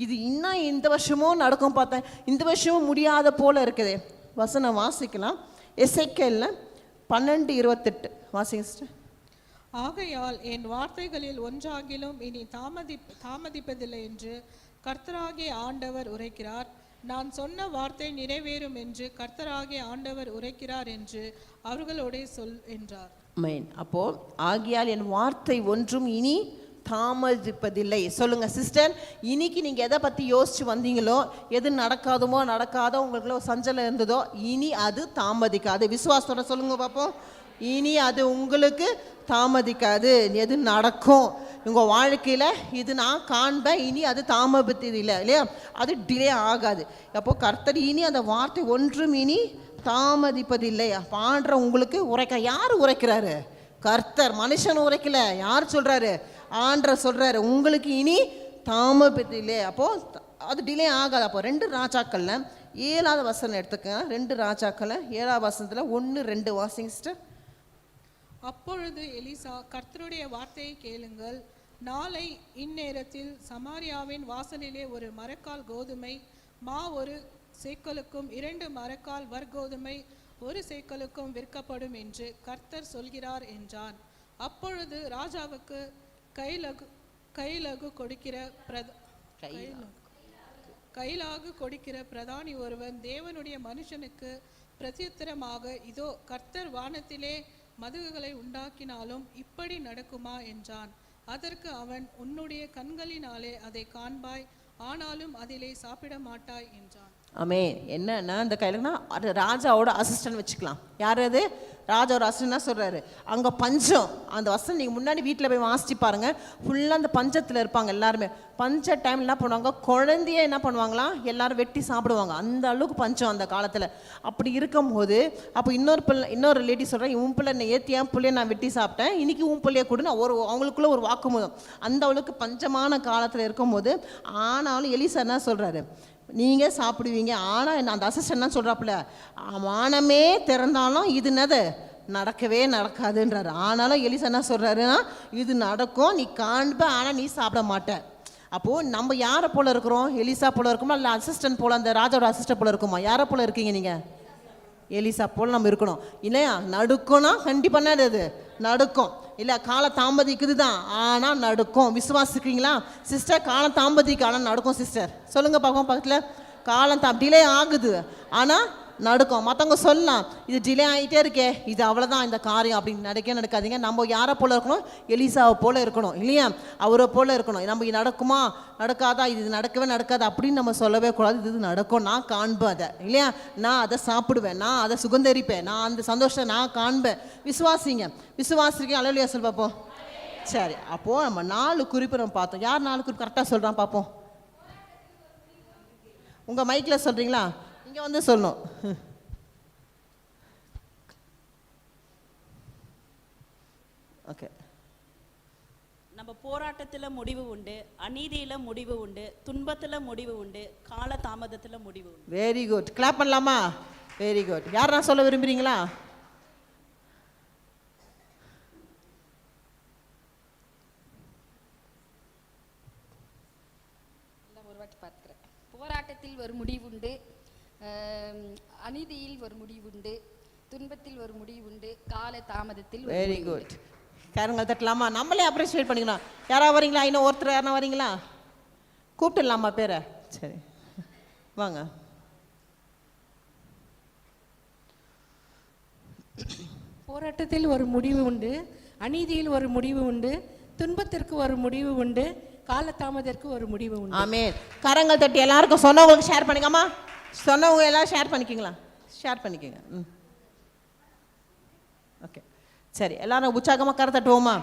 இது இன்னும் இந்த வருஷமும் நடக்கும் பார்த்தேன், இந்த வருஷமும் முடியாத போல இருக்குது. வசனம் வாசிக்கலாம். எசேக்கியேல் 12:28 வாசிங்க சிஸ்டர். ஆகையால் என் வார்த்தைகளில் ஒன்றாகிலும் இனி தாமதிப்பதில்லை என்று கர்த்தராகிய ஆண்டவர் உரைக்கிறார். நான் சொன்ன வார்த்தை நிறைவேறும் என்று கர்த்தராகிய ஆண்டவர் உரைக்கிறார் என்று அவர்களோடே சொல் என்றார். ஆமென். அப்போ ஆகியால் என் வார்த்தை ஒன்றும் இனி தாமதிப்பதில்லை. சொல்லுங்க சிஸ்டர், இன்னைக்கு நீங்க எதை பத்தி யோசிச்சு வந்தீங்களோ, எது நடக்காதோ உங்களுக்குள்ள ஒரு சஞ்சலம் இருந்ததோ, இனி அது தாமதிக்காது. விசுவாசத்தோட சொல்லுங்க பார்ப்போம். இனி அது உங்களுக்கு தாமதிக்காது. எது நடக்கும் உங்கள் வாழ்க்கையில், இது நான் காண்பேன், இனி அது தாமதிப்பது இல்லை இல்லையா, அது டிலே ஆகாது. அப்போது கர்த்தர் இனி அந்த வார்த்தை ஒன்றும் இனி தாமதிப்பதில்லை. பாடுற உங்களுக்கு உரைக்க யார் உரைக்கிறாரு? கர்த்தர். மனுஷன் உரைக்கல. யார் சொல்கிறாரு? ஆண்டவர் சொல்கிறாரு, உங்களுக்கு இனி தாமதிப்பதில்லை. அப்போது அது டிலே ஆகாது. அப்போ 2 ராஜாக்களில் 7வது வசனம் எடுத்துக்கங்க. 2 ராஜாக்களில் 7வது வசனத்தில் 1-2 வாசிங்க சிஸ்டர். அப்பொழுது எலிசா, கர்த்தருடைய வார்த்தையை கேளுங்கள். நாளை இந்நேரத்தில் சமாரியாவின் வாசலிலே ஒரு மரக்கால் கோதுமை மா 1 சேக்கலுக்கும் 2 மரக்கால் வற்கோதுமை 1 சேக்கலுக்கும் விற்கப்படும் என்று கர்த்தர் சொல்கிறார் என்றான். அப்பொழுது ராஜாவுக்கு கைலாகு கொடுக்கிற பிரதானி ஒருவன் தேவனுடைய மனுஷனுக்கு பிரத்யுத்தரமாக, இதோ கர்த்தர் வானத்திலே மதுகுகளை உண்டாக்கினாலும் இப்படி நடக்குமா என்றான். அதற்கு அவன், உன்னுடைய கண்களினாலே அதை காண்பாய், ஆனாலும் அதிலே சாப்பிட மாட்டாய் என்றான். ஆமென். என்னன்னா இந்த கையிலனா அது ராஜாவோட அசிஸ்டன்ட் வச்சுக்கலாம். யார் அது? ராஜாவோட அசிஸ்டன்ட் சொல்கிறாரு. அங்கே பஞ்சம். அந்த வசனம் நீங்கள் முன்னாடி வீட்டில் போய் வாசிச்சு பாருங்கள். ஃபுல்லாக அந்த பஞ்சத்தில் இருப்பாங்க எல்லாருமே. பஞ்ச டைம் என்ன பண்ணுவாங்க, குழந்தைய என்ன பண்ணுவாங்களாம், எல்லாரும் வெட்டி சாப்பிடுவாங்க. அந்த அளவுக்கு பஞ்சம் அந்த காலத்தில். அப்படி இருக்கும்போது அப்போ இன்னொரு லேடி சொல்கிறேன், உன் பிள்ளை என்னை ஏற்றி என் பிள்ளைய நான் வெட்டி சாப்பிட்டேன், இன்றைக்கி உன் பிள்ளைய கூட நான் அவங்களுக்குள்ள ஒரு வாக்குமூலம். அந்த அளவுக்கு பஞ்சமான காலத்தில் இருக்கும்போது ஆனாலும் எலிசா என்ன சொல்கிறாரு, நீங்கள் சாப்பிடுவீங்க. ஆனால் அந்த அசிஸ்டன்ட் தான் சொல்கிறாப்புல, வானமே திறந்தாலும் இது என்னது நடக்கவே நடக்காதுன்றாரு. ஆனாலும் எலிசா என்ன சொல்கிறாருன்னா, இது நடக்கும், நீ காண்ப, ஆனால் நீ சாப்பிட மாட்ட. அப்போது நம்ம யாரை போல் இருக்கிறோம்? எலிசா போல் இருக்குமா, இல்லை அசிஸ்டன்ட் போல், அந்த ராஜாவோட அசிஸ்டன்ட் போல் இருக்குமா? யாரை போல் இருக்கீங்க நீங்கள்? எலிசா போல் நம்ம இருக்கணும் இல்லையா? நடுக்கம்னா கண்டிப்பாக அது நடுக்கும் இல்லை, காலம் தாமதிக்குது தான், ஆனால் நடுக்கும். விசுவாசிக்கிறீங்களா சிஸ்டர்? காலம் தாமதிக்கு ஆனால் நடக்கும் சிஸ்டர். சொல்லுங்கள் பார்ப்போம். பக்கத்தில் காலம் டிலே ஆகுது ஆனால் நடுக்கும். மற்றவங்க சொல்லலாம், இது டிலே ஆகிட்டே இருக்கே, இது அவ்வளோதான் இந்த காரியம் அப்படின்னு. நடக்காதீங்க. நம்ம யாரை போல் இருக்கணும்? எலிசாவை போல் இருக்கணும் இல்லையா? அவரை போல் இருக்கணும். நம்ம நடக்குமா நடக்காதா, இது நடக்கவே நடக்காது அப்படின்னு நம்ம சொல்லவே கூடாது. இது நடக்கும், நான் காண்பேன் அதை இல்லையா, நான் அதை சாப்பிடுவேன், நான் அதை சுகந்தரிப்பேன், நான் அந்த சந்தோஷத்தை நான் காண்பேன். விசுவாசிக்க அல்லேலூயா சொல் பார்ப்போம். சரி, அப்போது நம்ம 4 குறிப்பு நம்ம பார்த்தோம். யார் 4 குறிப்பு கரெக்டாக சொல்கிறான் பார்ப்போம். உங்கள் மைக்கில் சொல்கிறீங்களா? இங்கே வந்து சொல்லணும். ஓகே. நம்ம போராட்டத்தில் முடிவு உண்டு, அநீதியில் முடிவு உண்டு, துன்பத்தில் முடிவு உண்டு, கால தாமதத்தில் முடிவு உண்டு. Very good. கிளாப் பண்ணலாமா? Very good. யார் நான் சொல்ல விரும்புகிறீங்களா? ஒரு வாட்டி பார்த்துக்கிறேன். போராட்டத்தில் ஒரு முடிவுண்டு, அநீதியில் ஒரு முடிவுண்டு, துன்பத்தில் ஒரு முடிவுண்டு, கால தாமதத்தில். Very good. காரங்களை தட்டலாமா? நம்மளே அப்ரிஷியேட் பண்ணிக்கணும். யாரா வரீங்களா? இன்னும் ஒருத்தர் யாரா வரீங்களா? கூப்பிட்டுலாமா பேரை? சரி வாங்க. போராட்டத்தில் ஒரு முடிவு உண்டு, அநீதியில் ஒரு முடிவு உண்டு, துன்பத்திற்கு ஒரு முடிவு உண்டு, காலதாமதத்திற்கு ஒரு முடிவு உண்டு. ஆமென். கரங்கள் தட்டி எல்லாருக்கும் சொன்னவங்களுக்கு ஷேர் பண்ணிக்கமா? சொன்னவங்க எல்லாம் ஷேர் பண்ணிக்கிங்களா? ஷேர் பண்ணிக்கோங்க. ஓகே சரி, எல்லாரும் உற்சாகமாக கரை தட்டுவோமா?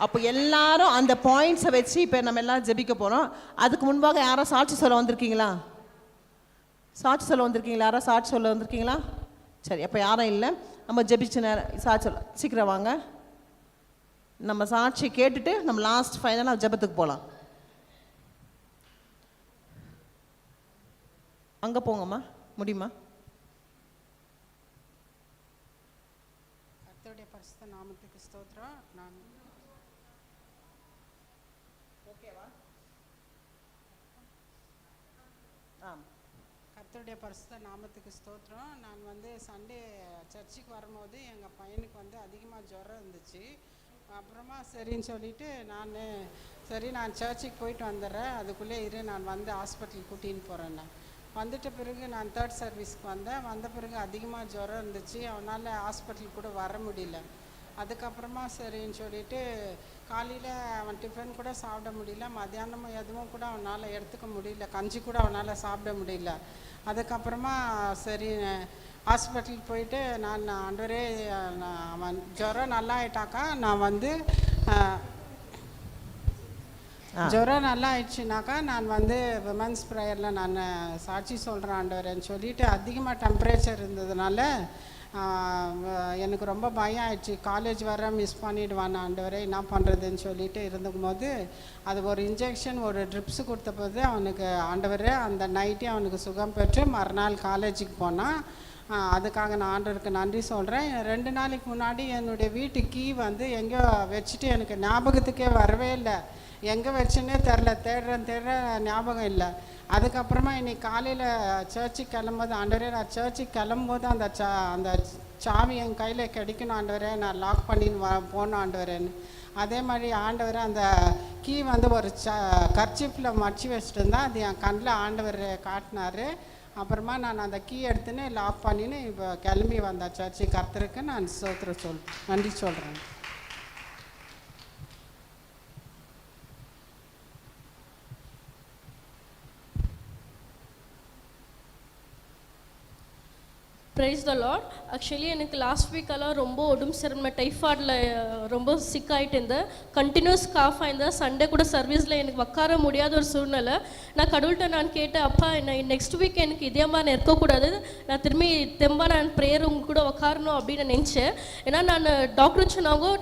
அப்போ எல்லாரும் அந்த பாயிண்ட்ஸை வச்சு இப்போ நம்ம எல்லாம் ஜெபிக்க போகிறோம். அதுக்கு முன்பாக யாரும் சாட்சி சொல்ல வந்திருக்கீங்களா? சாட்சி சொல்ல வந்திருக்கீங்களா? யாரும் சாட்சி சொல்ல வந்திருக்கீங்களா? சரி, அப்போ யாரும் இல்லை. நம்ம ஜெபிச்சு சாட்சி சொல்ல சீக்கிரம் வாங்க. நம்ம சாட்சி கேட்டுட்டு நம்ம லாஸ்ட் ஃபைனலாக ஜெபத்துக்கு போகலாம். அங்கே போங்கம்மா, முடியுமா? கர்த்தருடைய பரிசுத்த நாமத்துக்கு ஸ்தோத்திரம். நான் ஓகேவா? கர்த்தருடைய பரிசுத்த நாமத்துக்கு ஸ்தோத்திரம். நான் சண்டே சர்ச்சுக்கு வரும்போது எங்கள் பையனுக்கு அதிகமாக ஜுரம் இருந்துச்சு. அப்புறமா சரின்னு சொல்லிட்டு நான் சர்ச்சுக்கு போயிட்டு வந்துடுறேன், அதுக்குள்ளே இரு, நான் ஹாஸ்பிட்டலுக்கு கூட்டின்னு போகிறேன். வந்துட்ட பிறகு நான் 3rd சர்வீஸ்க்கு வந்த பிறகு அதிகமாக ஜுரம் இருந்துச்சு. அவனால் ஹாஸ்பிட்டல் கூட வர முடியல. அதுக்கப்புறமா சரின்னு சொல்லிட்டு காலையில் அவன் டிஃபன் கூட சாப்பிட முடியல, மத்தியானமும் எதுவும் கூட அவனால் எடுத்துக்க முடியல, கஞ்சி கூட அவனால் சாப்பிட முடியல. அதுக்கப்புறமா சரி ஹாஸ்பிட்டலுக்கு போயிட்டு நான் ஆண்டவரே அவன் ஜுரம் நல்லா ஆயிட்டாக்கா நான் வந்து ஜுரம் நல்லா ஆயிடுச்சுனாக்கா நான் வந்து விமன்ஸ் ப்ரேயரில் நான் சாட்சி சொல்கிறேன் ஆண்டவரேன்னு சொல்லிட்டு அதிகமாக டெம்பரேச்சர் இருந்ததுனால எனக்கு ரொம்ப பயம் ஆயிடுச்சு. காலேஜ் வர மிஸ் பண்ணிவிடுவான் ஆண்டவரே என்ன பண்ணுறதுன்னு சொல்லிட்டு இருந்துக்கும்போது அது ஒரு இன்ஜெக்ஷன் ஒரு ட்ரிப்ஸு கொடுத்த போது அவனுக்கு ஆண்டவரே அந்த நைட்டே அவனுக்கு சுகம் பெற்று மறுநாள் காலேஜுக்கு போனான். அதுக்காக நான் ஆண்டவருக்கு நன்றி சொல்கிறேன். 2 நாளைக்கு முன்னாடி என்னுடைய வீட்டு கீ வந்து எங்கேயோ வச்சுட்டு எனக்கு ஞாபகத்துக்கே வரவே இல்லை, எங்கே வச்சுன்னே தெரில, தேடுறேன் ஞாபகம் இல்லை. அதுக்கப்புறமா இன்னைக்கு காலையில் சர்ச்சுக்கு கிளம்பும்போது ஆண்டவரே நான் சர்ச்சுக்கு கிளம்பும்போது அந்த சாவி என் கையில் கிடைக்கணும் ஆண்டவரே, நான் லாக் பண்ணின்னு போகணும் ஆண்டவரேன்னு. அதே மாதிரி ஆண்டவரே அந்த கீ வந்து ஒரு கர்ச்சிப்பில் மடிச்சு வச்சுட்டு இருந்தால் அது என் கண்ணில் ஆண்டவர் காட்டினார். அப்புறமா நான் அந்த கீ எடுத்துன்னு லாக் பண்ணின்னு இப்போ கிளம்பி வந்தேன் சர்ச்சு. கர்த்தருக்கு நான் நன்றி சொல்கிறேன். ப்ரைஸ் த லார்ட். ஆக்சுவலி எனக்கு லாஸ்ட் வீக்கெல்லாம் ரொம்ப உடம்பு சரியில்லை, டைஃபாய்டில் ரொம்ப சிக் ஆகிட்டு இருந்தேன், கண்டினியூஸ் காஃப் ஆயிருந்தேன். சண்டே கூட சர்வீஸில் எனக்கு உட்கார முடியாத ஒரு சூழ்நிலை. நான் கடவுள்கிட்ட நான் கேட்டேன், அப்பா நான் நெக்ஸ்ட் வீக் எனக்கு இதே மாதிரி இருக்கக்கூடாது, நான் திரும்பி நான் ப்ரேயர் உங்க கூட உட்காரணும் அப்படின்னு நினச்சேன். ஏன்னா நான் டாக்டர் சொன்னாங்க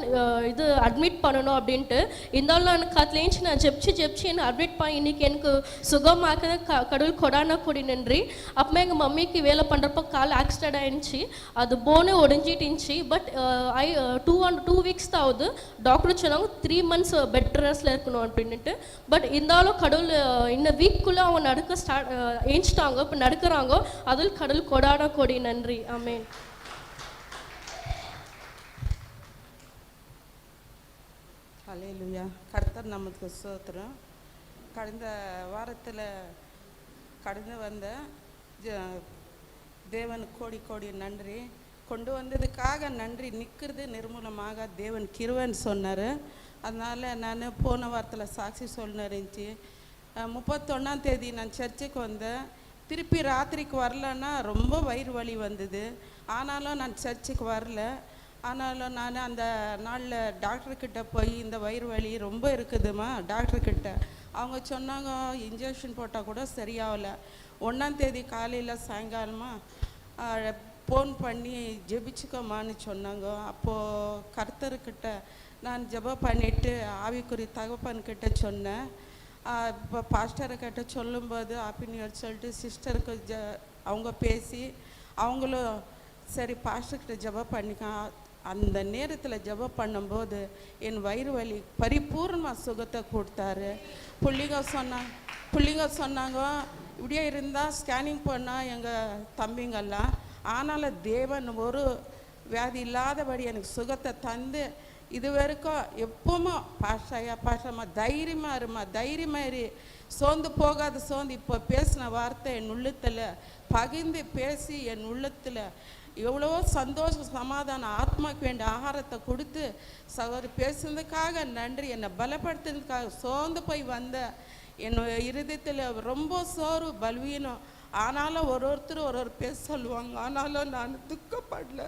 இது அட்மிட் பண்ணணும் அப்படின்ட்டு. இருந்தாலும் நான் காத்துலேஞ்சு நான் ஜெபிச்சு என்னை அட்மிட் பண்ணி இன்றைக்கி எனக்கு சுகமாக்குது கடவுள் கொடானா கொடி நன்றி. அப்புறமா எங்கள் மம்மிக்கு வேலை பண்ணுறப்போ கால் ஆக்சிடென்ட் ஆயிடுச்சு, அது போனே உடஞ்சிட்டு இருந்துச்சு. பட் 2 வீக்ஸ் தான் ஆகுது. டாக்டர் சொன்னாங்க 3 months பெட் ரெஸ்ட்ல இருக்கணும் அப்படின்ட்டு. பட் இருந்தாலும் கடவுள் இந்த வீக்குள்ளே அவங்க நடக்க ஏஞ்சிட்டாங்க, இப்போ நடக்கிறாங்க. அதில் கடவுள் கொடான கொடி நன்றி. ஆமென். ஹல்லேலூயா. கர்த்தர் நமக்கு ஸ்தோத்திரம். கடந்த வாரத்தில் கடந்து வந்த தேவனுக்கு கோடி கோடி நன்றி. கொண்டு வந்ததுக்காக நன்றி. நிற்கிறது நிர்மூலமாக தேவன் கிருவன் சொன்னார். அதனால் நான் போன வாரத்தில் சாட்சி சொல்லின்னு இருந்துச்சு. 31ஆம் தேதி நான் சர்ச்சுக்கு வந்தேன். திருப்பி ராத்திரிக்கு வரலன்னா ரொம்ப வயிறு வலி வந்தது. ஆனாலும் நான் சர்ச்சுக்கு வரல. ஆனாலும் நான் அந்த நாளில் டாக்டர்கிட்ட போய் இந்த வயிறு வலி ரொம்ப இருக்குதுமா டாக்டர்கிட்ட. அவங்க சொன்னாங்க இன்ஜெக்ஷன் போட்டால் கூட சரியாகலை. 1ஆம் தேதி காலையில் சாயங்காலமாக ஃபோன் பண்ணி ஜெபிச்சுக்கோமான்னு சொன்னாங்க. அப்போது கர்த்தர்கிட்ட நான் ஜெபம் பண்ணிவிட்டு ஆவிக்குறி தகப்பன்கிட்ட சொன்னேன். இப்போ பாஸ்டர்கிட்ட சொல்லும்போது அப்படின்னு சொல்லிட்டு சிஸ்டருக்கு அவங்க பேசி அவங்களும் சரி பாஸ்டர்கிட்ட ஜெபம் பண்ணிக்க. அந்த நேரத்தில் ஜெபம் பண்ணும்போது என் வயிறு வலி பரிபூர்ணமாக சுகத்தை கொடுத்தாரு. பிள்ளைங்க சொன்னாங்க இப்படியே இருந்தால் ஸ்கேனிங் பண்ணால் எங்கள் தம்பிங்கெல்லாம். ஆனாலும் தேவன் ஒரு வியாதி இல்லாதபடி எனக்கு சுகத்தை தந்து இது வரைக்கும் எப்பவுமே பாஷாமா தைரியமாக இருமா, தைரியமாக இரு, சோர்ந்து போகாத. சோர்ந்து இப்போ பேசின வார்த்தை என் உள்ளத்தில் பகிர்ந்து பேசி என் உள்ளத்தில் எவ்வளவோ சந்தோஷம் சமாதானம் ஆத்மாக்கு வேண்டிய ஆகாரத்தை கொடுத்து சகோதரி பேசுனதுக்காக நன்றி. என்னை பலப்படுத்துனதுக்காக சோர்ந்து போய் வந்த என் இருதயத்தில் ரொம்ப சோர்வு பலவீனம். ஆனாலும் ஒருத்தர் ஒரு பேச சொல்லுவாங்க. ஆனாலும் நான் துக்கப்படல.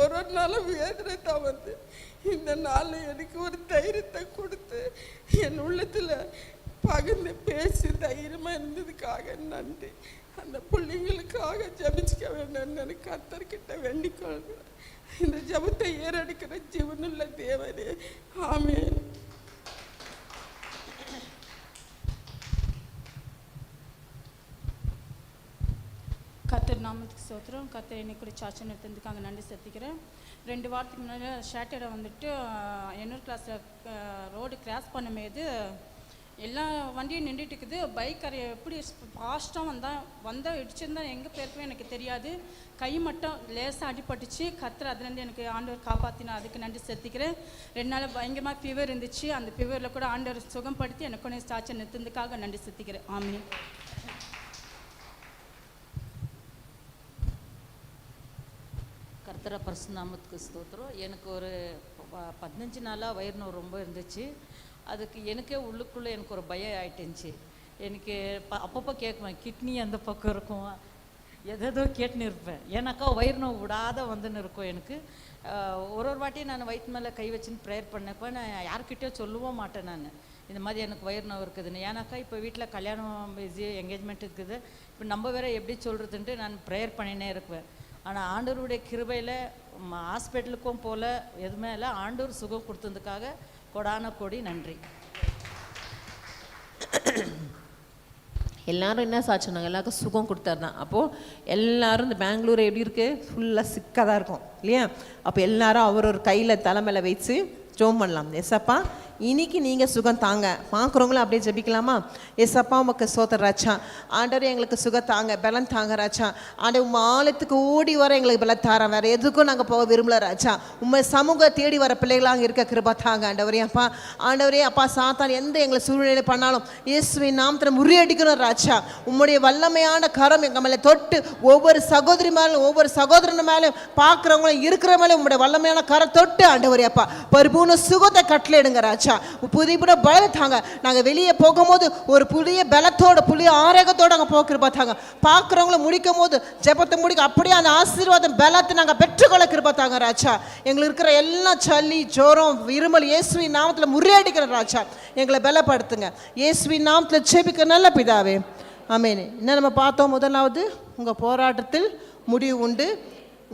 ஒரு நாளும் வேதனை தான் வந்து இந்த நாளில் எனக்கு ஒரு தைரியத்தை கொடுத்து என் உள்ளத்தில் பகிர்ந்து பேசி தைரியமாக இருந்ததுக்காக நன்றி. அந்த பிள்ளைங்களுக்காக ஜபிச்சுக்க வேண்டும் எனக்கு கர்த்தர்கிட்ட வேண்டிக் கொள்கிறேன். இந்த ஜபத்தை ஏறெடுக்கிற ஜீவனுள்ள தேவனே ஆமென். கர்த்தர் நாமத்துக்கு ஸ்தோத்திரம். கர்த்தர் என்னை கூட சாட்சி நடத்துறதுக்காக நன்றி செலுத்திக்கிறேன். 2 வாரத்துக்கு முன்னாடி ஷேட்டரை வந்துட்டு என்னோட கிளாஸில் ரோடு கிராஸ் பண்ணும்போது எல்லா வண்டியும் நின்றுட்டு இருக்குது. பைக்கரை எப்படி ஃபாஸ்ட்டாக வந்தால் இடிச்சிருந்தா எங்கே போயிருக்கவே எனக்கு தெரியாது. கை மட்டும் லேசாக அடிபட்டுச்சு. கர்த்தர் அதுலேருந்து எனக்கு ஆண்டவர் காப்பாற்றினா, அதுக்கு நன்றி செலுத்திக்கிறேன். 2 நாள் பயங்கரமாக ஃபீவர் இருந்துச்சு. அந்த ஃபீவரில் கூட ஆண்டவர் சுகப்படுத்தி எனக்கு சாட்சி நிறுத்துறதுக்காக நன்றி செலுத்திக்கிறேன். ஆமென். கர்த்தர பரிசுநாமத்துக்கு ஸ்தோத்திரம். எனக்கு ஒரு 15 நாளாக வயிறு நோய் ரொம்ப இருந்துச்சு. அதுக்கு எனக்கே உள்ளுக்குள்ளே எனக்கு ஒரு பயம் ஆகிட்டுருந்துச்சு. எனக்கு அப்பப்போ கேட்குவேன், கிட்னி அந்த பக்கம் இருக்கும், எதோ கேட்டுன்னு இருப்பேன். ஏன்னாக்கா வயிறு நோய் விடாத வந்துன்னு இருக்கும் எனக்கு. ஒரு வாட்டி நான் வயிற்று மேலே கை வச்சுன்னு ப்ரேயர் பண்ணப்போ நான் யார்கிட்டயோ சொல்லவும் மாட்டேன் நான் இந்த மாதிரி எனக்கு வயிறு நோய் இருக்குதுன்னு. ஏன்னாக்கா இப்போ வீட்டில் கல்யாணம் பிஸி என்கேஜ்மெண்ட் இருக்குது, இப்போ நம்ம வேற எப்படி சொல்கிறதுன்ட்டு நான் ப்ரேயர் பண்ணினே இருப்பேன். ஆனால் ஆண்டவருடைய கிருபையில் ஹாஸ்பிட்டலுக்கும் போல் எதுவுமே இல்லை. ஆண்டவர் சுகம் கொடுத்ததுக்காக கொடான கோடி நன்றி. எல்லாரும் என்ன சாட்சினாங்க, எல்லாருக்கும் சுகம் கொடுத்தாரு தான். அப்போது எல்லாரும் இந்த பெங்களூர் எப்படி இருக்குது, ஃபுல்லாக சிக்காக தான் இருக்கும் இல்லையா? அப்போ எல்லாரும் அவர் ஒரு கையில் தலைமையில் வச்சு ஜோம் பண்ணலாம். எஸ்அப்பா இன்னைக்கு நீங்கள் சுகம் தாங்க. பார்க்குறவங்களும் அப்படியே ஜெபிக்கலாமா? எஸ்அப்பா உமக்கு சோதர் ராச்சா, ஆண்டவர் எங்களுக்கு சுகம் தாங்க, பலன் தாங்க ராச்சா. ஆண்டவர் உங்கள் ஆலயத்துக்கு ஓடி வர எங்களுக்கு பலம் தாரம், வேறு எதுக்கும் நாங்கள் போக விரும்பல ராச்சா. உண்மை சமூக தேடி வர பிள்ளைகளாக இருக்க கிருபா தாங்க ஆண்டவரே. அப்பா ஆண்டவரே அப்பா சாத்தான் எந்த எங்களை சூழ்நிலை பண்ணாலும் இயேசுவின் நாமத்தில் முறியடிக்கணும் ராச்சா. உம்முடைய வல்லமையான கரம் எங்கள் மேலே தொட்டு ஒவ்வொரு சகோதரி மேலும் ஒவ்வொரு சகோதரன் மேலும் பார்க்குறவங்களும் இருக்கிற மேலே உங்களுடைய வல்லமையான கரம் தொட்டு ஆண்டவரே அப்பா பரிபூர்ண சுகத்தை கட்டளையிடுங்க ராச்சா. புதிய புதிய பலத்தாங்க. நாங்கள் வெளியே போகும்போது ஒரு புதிய பலத்தோட புதிய ஆரோக்கியத்தோடு நாங்கள் போக்கிற பார்த்தாங்க. பார்க்குறவங்கள முடிக்கும் போது ஜெபத்தை முடிக்க அப்படியே அந்த ஆசீர்வாதம் பலத்தை நாங்கள் பெற்றுக்கொள்ள கிருபாத்தாங்க ராச்சா. எங்களுக்கு இருக்கிற எல்லா சளி ஜோரம் இருமல் இயேசுவின் நாமத்தில் முறியடிக்கிற ராச்சா. எங்களை பலப்படுத்துங்க இயேசுவின் நாமத்தில் ஜெபிக்க நல்ல பிதாவே, ஆமென். என்ன நம்ம பார்த்தோம், முதலாவது உங்கள் போராட்டத்தில் முடிவு உண்டு,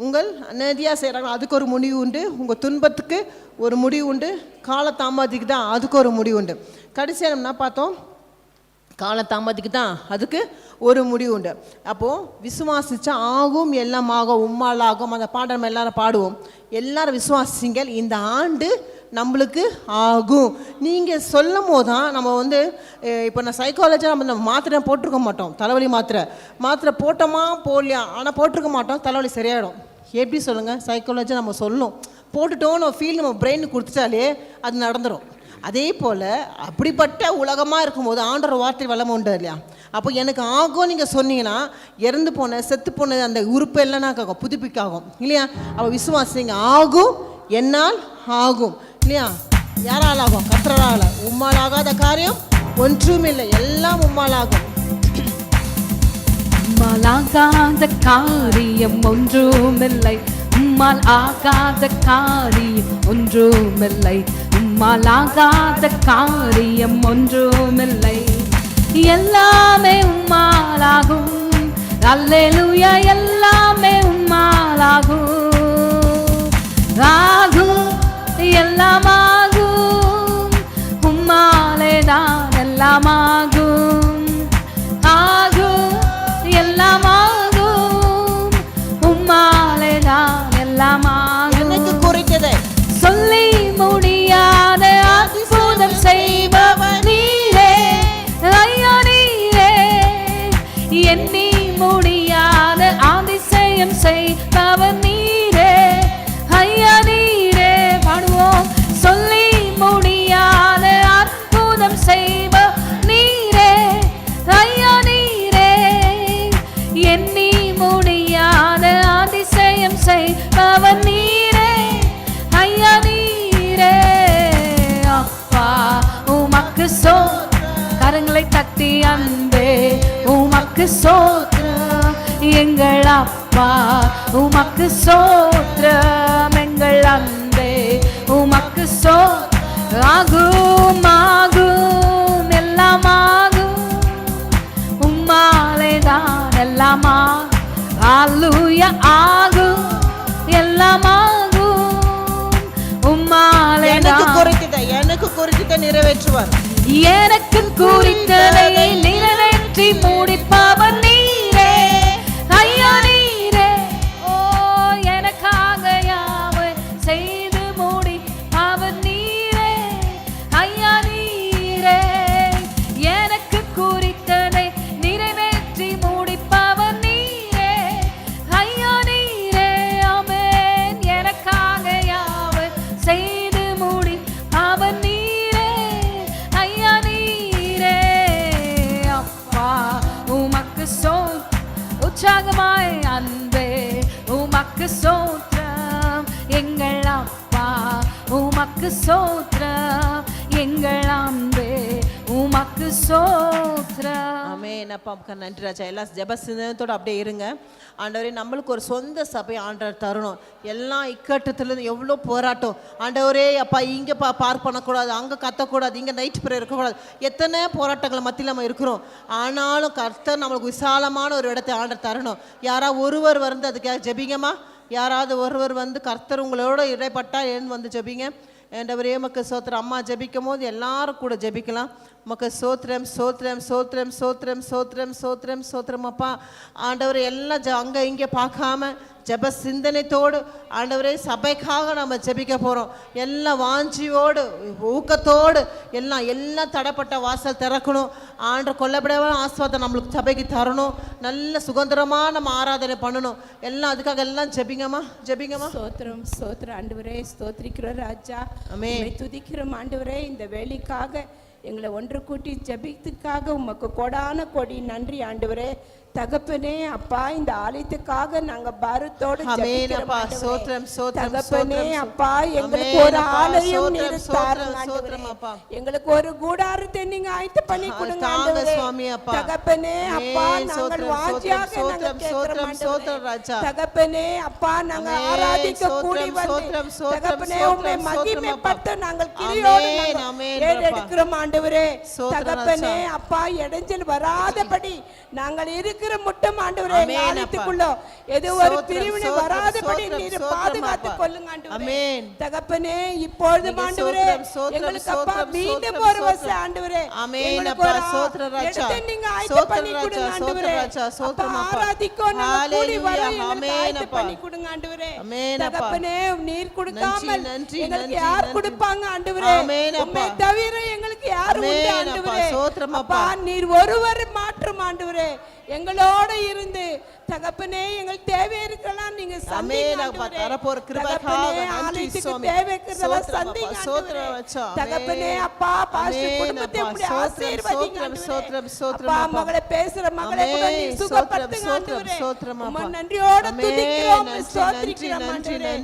உங்கள் நதியாக செய்கிறாங்க அதுக்கு ஒரு முடிவு உண்டு, உங்கள் துன்பத்துக்கு ஒரு முடிவு உண்டு, காலதாமதிக்கு தான் அதுக்கு ஒரு முடிவு உண்டு. கடைசியாக நம்ம என்ன பார்த்தோம், காலதாமதிக்கு தான் அதுக்கு ஒரு முடிவு உண்டு. அப்போது விசுவாசிச்சா ஆகும் எல்லாம் ஆகும் உம்மால் ஆகும், அந்த பாடம் நம்ம எல்லாரும் பாடுவோம். எல்லாரும் விசுவாசிங்கள், இந்த ஆண்டு நம்மளுக்கு ஆகும். நீங்கள் சொல்லும் போது தான் நம்ம இப்போ நான் சைக்காலஜியாக நம்ம மாத்திரை போட்டிருக்க மாட்டோம், தலைவலி மாத்திரை போட்டோமா போடலையா, ஆனால் போட்டிருக்க மாட்டோம், தலைவலி சரியாயிடும். எப்படி சொல்லுங்கள், சைக்காலஜியாக நம்ம சொல்லணும், போட்டுட்டோன்னு ஃபீல் நம்ம பிரெயினுக்கு கொடுத்துட்டாலே அது நடந்துடும். அதே போல் அப்படிப்பட்ட உலகமாக இருக்கும்போது ஆண்டவர் வார்த்தை வல்லமை உண்டு இல்லையா? அப்போ எனக்கு ஆகும் நீங்கள் சொன்னீங்கன்னா இறந்து போன செத்து போன அந்த உறுப்பு எல்லாம் புதுப்பிக்காகும் இல்லையா? அப்போ விசுவாசிங்க, ஆகும் என்னால் ஆகும் இல்லையா? யாரால் ஆகும்? கர்த்தரால். உம்மால் ஆகாத காரியம் ஒன்றுமில்லை, எல்லாம் உம்மால் ஆகும். உம்மால் ஆகாத காரியம் ஒன்றுமில்லை, உம்மால் ஆகாத காரியம் ஒன்றுமில்லை, உம்மால் ஆகாத காரியம் ஒன்றுமில்லை, எல்லாமே உம்மால் ஆகும். அல்லேலூயா, எல்லாமே உம்மால் ஆகும். ஆகும் எல்லாம் ஆகும், உம்மாலே தான் எல்லாம் ஆகும். ஆகும் எல்லாம் ஆகும், உம்மாலே தான் எல்லாம் ஆகும். எனக்கு குறித்ததை சொல்லி முடியாத அற்புதம் செய்பவர் நீரே, ஐயா நீரே. எண்ணி முடியாத அதிசயம் செய்பவர் நீரே, ஐயா நீரே. பாடுவோம். சொல்லி முடியாத அற்புதம் செய்பவர் நீரே, ஐயா நீரே. எண்ணி முடியாத அதிசயம் செய்பவர் நீரே, ஐயா நீரே. அப்பா உமக்கு கரங்களை தட்டி அன்பே உமக்கு சோத்திரம். எங்கள் அப்பா உமக்கு சோத்திரம், எங்கள் அன்பே உமக்கு ஆகும் ஆகும் எல்லாம் ஆகும், உம்மாலே தான் எல்லாம் ஆகும். அல்லேலூயா, ஆகும் எல்லாம் ஆகும், உம்மாலே தான். எனக்கு குறித்ததை நிறைவேற்றுவார். எனக்கு குறித்ததை நிறைவேற்றி முடிப்பவர் நீரே, ஐயா நீரே. ஓ எனக்காக யாவை செய்து முடிப்பவர் நீரே, ஐயா நீரே. எனக்கு குறித்ததை நிறைவேற்றி முடிப்பவர் நீரே, ஐயா நீரே. ஆமென். எனக்காக யாவை செய்து முடிப்பவர் நீரே, ஐயா நீரே. அப்பா உமக்கு உற்சாகமாய் அன்பே உமக்கு சோத்திரம். எங்கள் அப்பா உமக்கு ஸ்தோத்திரம், எங்கள் அன்பே உமக்கு ஸ்தோத்திரம். ஆமென். அப்பா உமக்கு நன்றி ராஜா. எல்லாம் ஜெப சிந்தனையோட அப்படியே இருங்க. ஆண்டவரே, நம்மளுக்கு ஒரு சொந்த சபை ஆண்டவர் தரணும். எல்லாம் இக்கட்டத்துலேருந்து எவ்வளோ போராட்டம் ஆண்டவரே. அப்பா இங்கே பார்க் பண்ணக்கூடாது, அங்கே கத்தக்கூடாது, இங்கே நைட் ப்ரேயர் இருக்கக்கூடாது, எத்தனை போராட்டங்கள் மத்தியில் நம்ம இருக்கிறோம். ஆனாலும் கர்த்தர் நம்மளுக்கு விசாலமான ஒரு இடத்தை ஆண்டவர் தரணும். யாராவது ஒருவர் வந்து அதுக்காக ஜெபிங்கம்மா. யாராவது ஒருவர் வந்து கர்த்தர் உங்களோட இடைப்பட்டா எழுந்து வந்து ஜெபிங்க. ஆண்டவரே உமக்கு ஸ்தோத்திரம். அம்மா ஜெபிக்கும் போது எல்லாரும் கூட ஜெபிக்கலாம். உமக்கு ஸ்தோத்திரம் ஸ்தோத்திரம் ஸ்தோத்திரம் ஸ்தோத்திரம் ஸ்தோத்திரம் ஸ்தோத்திரம் ஸ்தோத்திரம். அப்பா ஆண்டவரே, எல்லாம் அங்கே இங்கே பார்க்காம ஜெப சிந்தனைத்தோடு ஆண்டவரே சபைக்காக நம்ம ஜெபிக்க போகிறோம். எல்லாம் வாஞ்சியோடு ஊக்கத்தோடு எல்லாம் தடைப்பட்ட வாசல் திறக்கணும். ஆண்டவர் கொல்லப்படவே ஆசீர்வாதம் நம்மளுக்கு சபைக்கு தரணும். நல்ல சுதந்திரமாக நம்ம ஆராதனை பண்ணணும். எல்லாம் அதுக்காக எல்லாம் ஜெபிங்கம்மா ஜெபிங்கம்மா. ஸ்தோத்திரம் ஸ்தோத்திரம் ஆண்டவரே, ஸ்தோத்திரிக்கிறோம் ராஜா. ஆமென். துதிக்கிறோம் ஆண்டவரே. இந்த வேலைக்காக எங்களை ஒன்று கூட்டி ஜெபித்துக்காக உமக்கு கோடான கோடி நன்றி ஆண்டவரே. தகப்பனே அப்பா, இந்த ஆலயத்துக்காக நாங்க பாரத்தோடு ஜெபிக்கிறோம் ஆண்டவரே. தகப்பனே அப்பா, எங்களுக்கு ஒரு ஆலயம் நீர் தாருங்க ஆண்டவரே. எங்களுக்கு ஒரு கூடாரத்தை நீங்க ஆயத்து பண்ணி கொடுங்க ஆண்டவரே. தகப்பனே அப்பா, நாங்கள் வாஞ்சியாக நாங்க கேட்கிறோம் ஆண்டவரே. தகப்பனே அப்பா, நாங்க ஆராதிக்க கூடி வந்து தகப்பனே உம்மை மகிமைப்படுத்த நாங்கள் கிரியோடு ஏறெடுக்கிறோம் ஆண்டவரே. தகப்பனே அப்பா, இடைஞ்சல் வராதபடி நாங்கள் இருக்கிற முட்டம் ஆண்டவரே. ஆலயத்துக்குள்ள எது ஒரு பிரிவினை வராதபடி நீர் பாதுகாத்து கொள்ளுங்க ஆண்டவரே. தகப்பனே இப்பொழுது ஆண்டவரே எங்களுக்கு அப்பா மீண்டும் ஒரு வருஷம் ஆண்டவரே நீங்க ஆயத்த பண்ணி கொடுங்க ஆண்டவரே. ஆராதிக்கோ நாங்க கூடி வர எங்களுக்கு ஆயத்த பண்ணி கொடுங்க ஆண்டவரே. தகப்பனே நீர் கொடுக்காமல் எங்களுக்கு யார் கொடுப்பாங்க ஆண்டவரே? உம்மை தவிர எங்களுக்கு யார் உண்டு ஆண்டவரே? அப்பா நீர் ஒருவர் மாற்றும் ஆண்டவரே. எங்களோட இருந்து தகப்பனே எங்கள் தேவை இருக்கலாம் நீங்க சந்தீங்க தகப்பனே. அப்பா பாஸ்டர் குடும்பத்தை ஆசீர்வதிங்க அப்பா. மகளை பேசுற மகளை கூட நீ சுகப்படுத்துங்க ஆண்டவரே. உம்மை நன்றியோட துதிக்கிறோம் ஸ்தோத்திரிக்கிறோம் ஆண்டவரே.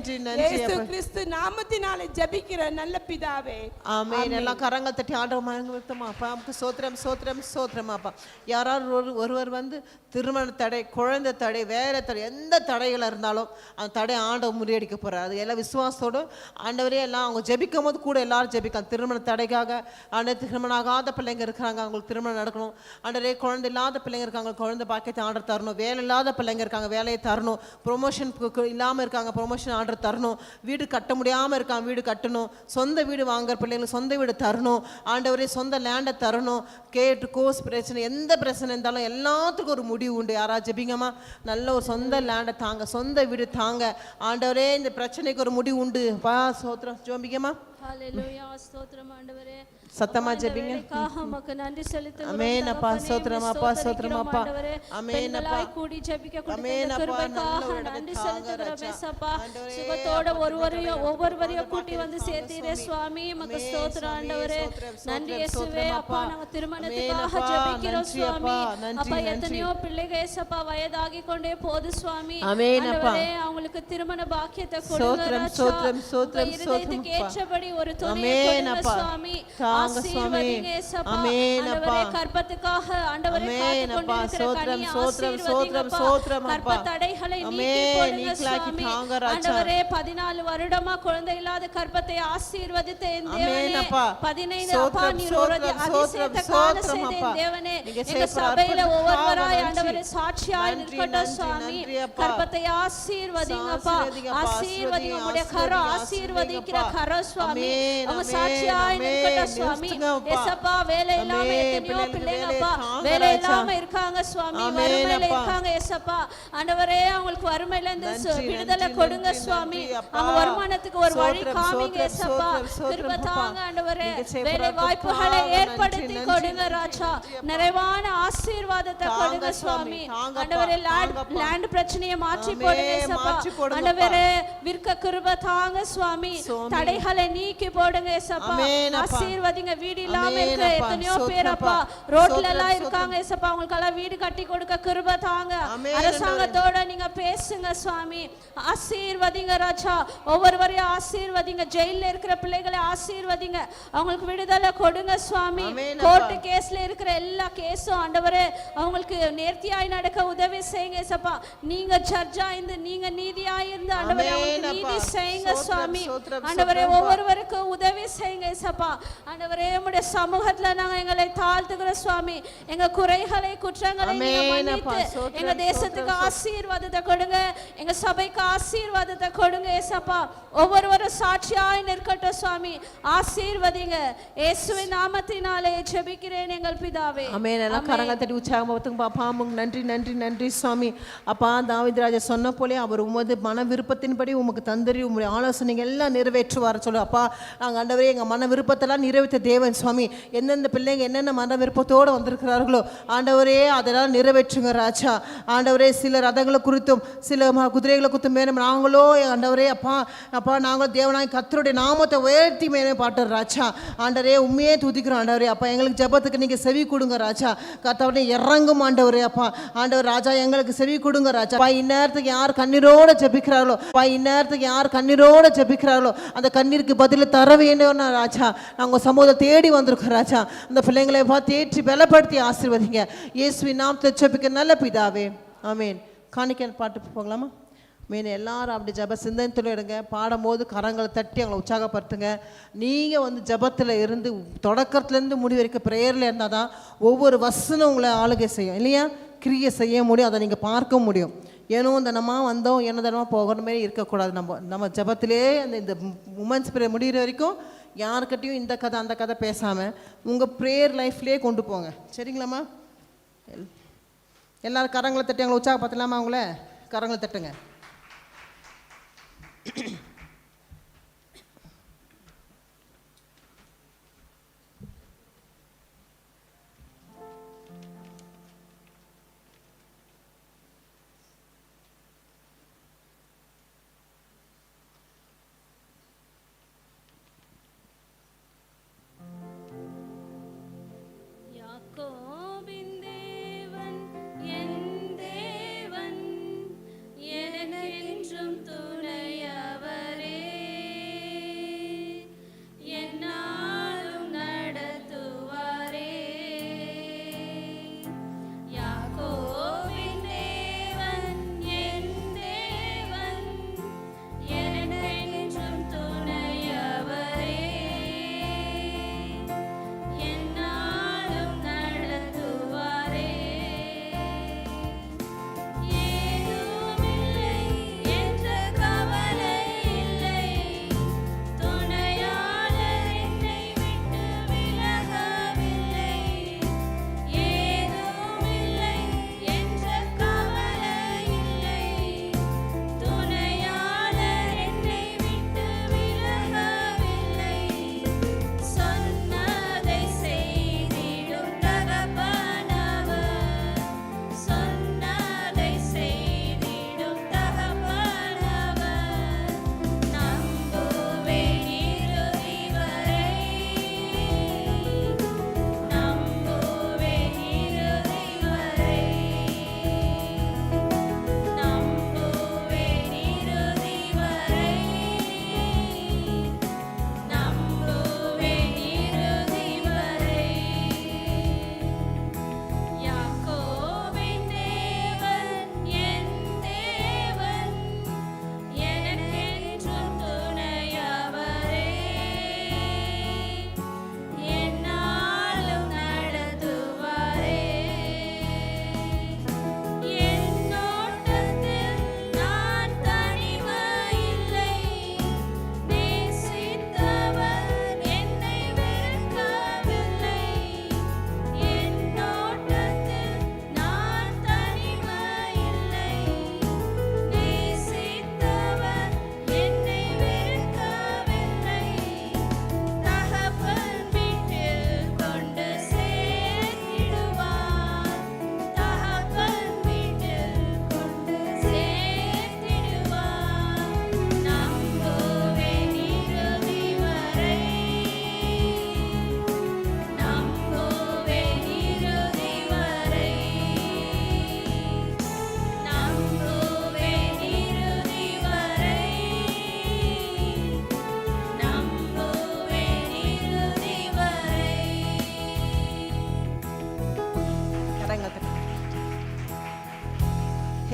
இயேசு கிறிஸ்து நாமத்தினாலே ஜெபிக்கிற நல்ல பிதாவே ஆமென். எல்லாம் கரங்கள் தட்டி ஆண்டவர் மகிமைப்படுத்துமா. அப்பா நமக்கு ஸ்தோத்திரம் ஸ்தோத்திரம் ஸ்தோத்திரம். அப்பா யாராவது ஒருவர் வந்து திருமண தடை, குழந்தை தடை, வேற தடை, எந்த தடைகள் இருந்தாலும் அந்த தடை ஆண்டவர் முறியடிக்க போறார். அது எல்லாம் விசுவாசத்தோடு ஆண்டவரே எல்லாம் அவங்க ஜெபிக்கும் போது கூட எல்லாரும் ஜெபிக்கலாம். திருமண தடைக்காக ஆண்டவர், திருமணம் ஆகாத பிள்ளைங்க இருக்கிறாங்க, அவங்களுக்கு திருமணம் நடக்கணும். ஆண்டவரே குழந்தை இல்லாத பிள்ளைங்க இருக்காங்க, குழந்தை பாக்கியத்தை ஆர்டர் தரணும். வேலை இல்லாத பிள்ளைங்க இருக்காங்க, வேலையை தரணும். ப்ரொமோஷன் இல்லாமல் இருக்காங்க, ப்ரொமோஷன் ஆர்டர் தரணும். வீடு கட்ட முடியாமல் இருக்காங்க, வீடு கட்டணும். சொந்த வீடு வாங்குற பிள்ளைங்களுக்கு சொந்த வீடு தரணும். ஆண்டவரே சொந்த லேண்டை தரணும். கேட்டு கோர்ஸ் பிரச்சனை, எந்த பிரச்சனை இருந்தாலும் எல்லாத்துக்கும் ஒரு முடிவு உண்டு. யாராவது ஜெபிங்கம்மா. நல்ல ஒரு சொந்த லேண்டை தாங்க, சொந்த வீடு தாங்க. ஆண்டவரே இந்த பிரச்சனைக்கு ஒரு முடிவு உண்டு. பா சோத்திரம் ஜெபிங்கம்மா. ஹல்லேலூயா ஸ்தோத்திரம் ஆண்டவரே. சத்தமா ஜெபிங்க. உமக்கு நன்றி செலுத்துகிறோம். ஆமென் அப்பா. ஸ்தோத்திரம் அப்பா. ஸ்தோத்திரம் அப்பா. ஆமென் அப்பா. கூடி ஜெபிக்க கொடுத்த கிருபைக்காக நன்றி செலுத்துகிறோம் ஏசப்பா. சுகத்தோட ஒவ்வொருவரையும் கூட்டி வந்து சேர்த்தீரே சுவாமி. உமக்கு ஸ்தோத்திரம் ஆண்டவரே. நன்றி இயேசுவே. அப்பா நாங்க திருமணத்துக்காக ஜெபிக்கிறோம் சுவாமி. அப்பா எத்தனையோ பிள்ளைகள் ஏசப்பா வயதாகி கொண்டே போகுது சுவாமி. ஆண்டவரே அவங்களுக்கு திருமண பாக்கியத்தை கொடுங்க ராஜா. இதயத்துக்கு ஏற்றபடி ஒரு துணையை கொடுங்க சுவாமி. ஆசீர்வதிங்க ஏசப்பா. ஆண்டவரே கர்ப்பத்துக்காக ஆண்டவரே காத்து கொண்டிருக்கிற கனியை ஆசீர்வதிங்க அப்பா. கர்ப்ப தடைகளை நீக்கி போடுங்க சுவாமி. ஆண்டவரே 14 வருடமா குழந்தை இல்லாத கர்ப்பத்தை ஆசீர்வதித்த தேவனே, 15 அப்பா நீர் ஒரு அதிசயத்தை காண செய்த தேவனே, எங்க சபையில ஒவ்வொருவராய் ஆண்டவரே சாட்சியாய் நிற்கட்டும் சுவாமி. கர்ப்பத்தை ஆசீர்வதிங்க அப்பா. ஆசீர்வதிங்க உம்முடைய கரம், ஆசீர்வதிக்கிற கரம் சுவாமி. அவங்க சாட்சியாய் நிற்கட்டும் சுவாமி. ஏசப்பா வேலை இல்லாம எத்தனையோ பிள்ளைங்க அப்பா வேலை இல்லாம இருக்காங்க சுவாமி. வறுமையில இருக்காங்க ஏசப்பா. ஆண்டவரே அவங்களுக்கு வறுமையில இருந்து விடுதலை கொடுங்க சுவாமி. அவங்க வருமானத்துக்கு ஒரு வழி காமிங்க ஏசப்பா. திரும்ப தாங்க ஆண்டவரே. வேலை வாய்ப்புகளை ஏற்படுத்தி கொடுங்க ராஜா. நிறைவான ஆசீர்வாதத்தை கொடுங்க சுவாமி. ஆண்டவரே லேண்ட் பிரச்சனையை மாற்றி போடுங்க ஏசப்பா. ஆண்டவரே விற்க கிருபை தாங்க சுவாமி. தடைகளை நீக்கி போடுங்க ஏசப்பா. ஆசீர்வாத ஆசீர்வதிங்க. வீடு இல்லாம இருக்கிற எத்தனையோ பேர் அப்பா ரோட்ல எல்லாம் இருக்காங்க ஏசப்பா, அவங்களுக்கெல்லாம் வீடு கட்டி கொடுக்க கிருபை தாங்க. அரசாங்கத்தோட நீங்க பேசுங்க சுவாமி, ஆசீர்வதிங்க ராஜா. ஒவ்வொருவரையும் ஆசீர்வதிங்க. ஜெயில இருக்கிற பிள்ளைகளை ஆசீர்வதிங்க, அவங்களுக்கு விடுதலை கொடுங்க சுவாமி. கோர்ட்டு கேஸ்ல இருக்கிற எல்லா கேஸும் ஆண்டவரே அவங்களுக்கு நேர்த்தியாய் நடக்க உதவி செய்யுங்க ஏசப்பா. நீங்க ஜட்ஜா இருந்து, நீங்க நீதியா இருந்து ஆண்டவரே அவங்களுக்கு நீதி செய்யுங்க சுவாமி. ஆண்டவரே ஒவ்வொருவருக்கும் உதவி செய்யுங்க ஏசப்பா. ஆண்டவரே உம்முடைய சமூகத்துல நாங்க எங்களை தாழ்த்துகிறோம் சுவாமி. எங்க குறைகளை குற்றங்களை நீங்க மன்னித்து எங்க தேசத்துக்கு ஆசீர்வாதத்தை கொடுங்க, எங்க சபைக்கு ஆசீர்வாதத்தை கொடுங்க ஏசப்பா. ஒவ்வொருவரும் சாட்சியாய் நிற்கட்டும் சுவாமி. ஆசீர்வதிங்க. இயேசுவின் நாமத்தினாலே ஜெபிக்கிறேன் எங்கள் பிதாவே. ஆமென். எல்லாம் கரங்களை தட்டி உற்சாகமா ஒத்துங்க பாப்பா. நன்றி நன்றி நன்றி சுவாமி. அப்பா தாவீது ராஜா சொன்ன போலே அவர் உமது மன விருப்பத்தின்படி உமக்கு தந்தரி உங்களுடைய ஆலோசனைகள் எல்லாம் நிறைவேற்றுவார் சொல்லு அப்பா. நாங்கள் ஆண்டவரே எங்கள் மன விருப்பத்தெல்லாம் நிறைவேற்ற தேவன் சுவாமி. எந்தெந்த பிள்ளைங்க என்னென்ன மன விருப்பத்தோடு வந்திருக்கிறார்களோ ஆண்டவரே அதெல்லாம் நிறைவேற்றுங்க ராஜா. ஆண்டவரே சில ரதங்களை குறித்தும் சில குதிரைகளை குறித்தும் மேலும் நாங்களோ ஆண்டவரே அப்பா அப்பா நாங்கள் தேவனாய் கர்த்தருடைய நாமத்தை உயர்த்தி மேலே பாட்டுற ராஜா. ஆண்டவரே உண்மையே துதிக்கிறோம் ஆண்டவரே அப்பா. எங்களுக்கு ஜெபத்துக்கு நீங்கள் செவி கொடுங்க ராஜா. கர்த்தருடைய இறங்கும் ஆண்டவரே அப்பா. ஆண்டவர் ராஜா எங்களுக்கு செவி கொடுங்க ராஜா. இந்நேரத்துக்கு யார் கண்ணீரோட ஜெபிக்கிறார்களோ, இந்நேரத்துக்கு யார் கண்ணீரோட ஜெபிக்கிறார்களோ அந்த கண்ணீருக்கு பதில் தர வேண்டும் ராஜா. நாங்கள் சமூகத்தை தேடி வந்திருக்கோம் ராஜா. அந்த பிள்ளைங்களை பார்த்து ஏற்றி பலப்படுத்தி ஆசீர்வதிங்க. இயேசுவின் நாமத்தை ஜெபிக்க நல்ல பிதாவே ஆமென். காணிக்க பாட்டு போகலாமா? மீன் எல்லாரும் அப்படி ஜப சிந்தனையில் எடுங்க. பாடும்போது கரங்களை தட்டி அவங்களை உற்சாகப்படுத்துங்க. நீங்கள் வந்து ஜபத்தில் இருந்து தொடக்கத்துலேருந்து முடி வரைக்கும் ப்ரேயரில் இருந்தால் தான் ஒவ்வொரு வசனம் உங்களை ஆளுகை செய்யும் இல்லையா, கிரியை செய்ய முடியும், அதை நீங்கள் பார்க்க முடியும். ஏனோ தனமாக வந்தோம் என்ன தனமாக போகிற மாதிரி இருக்கக்கூடாது. நம்ம ஜபத்திலே இந்த உமன்ஸ் ப்ரேயர் முடிகிற வரைக்கும் யாருக்கிட்டையும் இந்த கதை அந்த கதை பேசாமல் உங்கள் ப்ரேயர் லைஃப்லேயே கொண்டு போங்க. சரிங்களாம்மா? எல்லோரும் கரங்களை தட்டி அவங்களை உற்சாகப்படுத்தலாமா? அவங்கள கரங்களை தட்டுங்க. யாக்கோபின் தேவன் என் தேவன், எனக்கு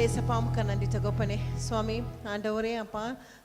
ஏசப்பாவுக்கு நன்றி தகப்பனே. சுவாமி ஆண்டவரே அப்பா,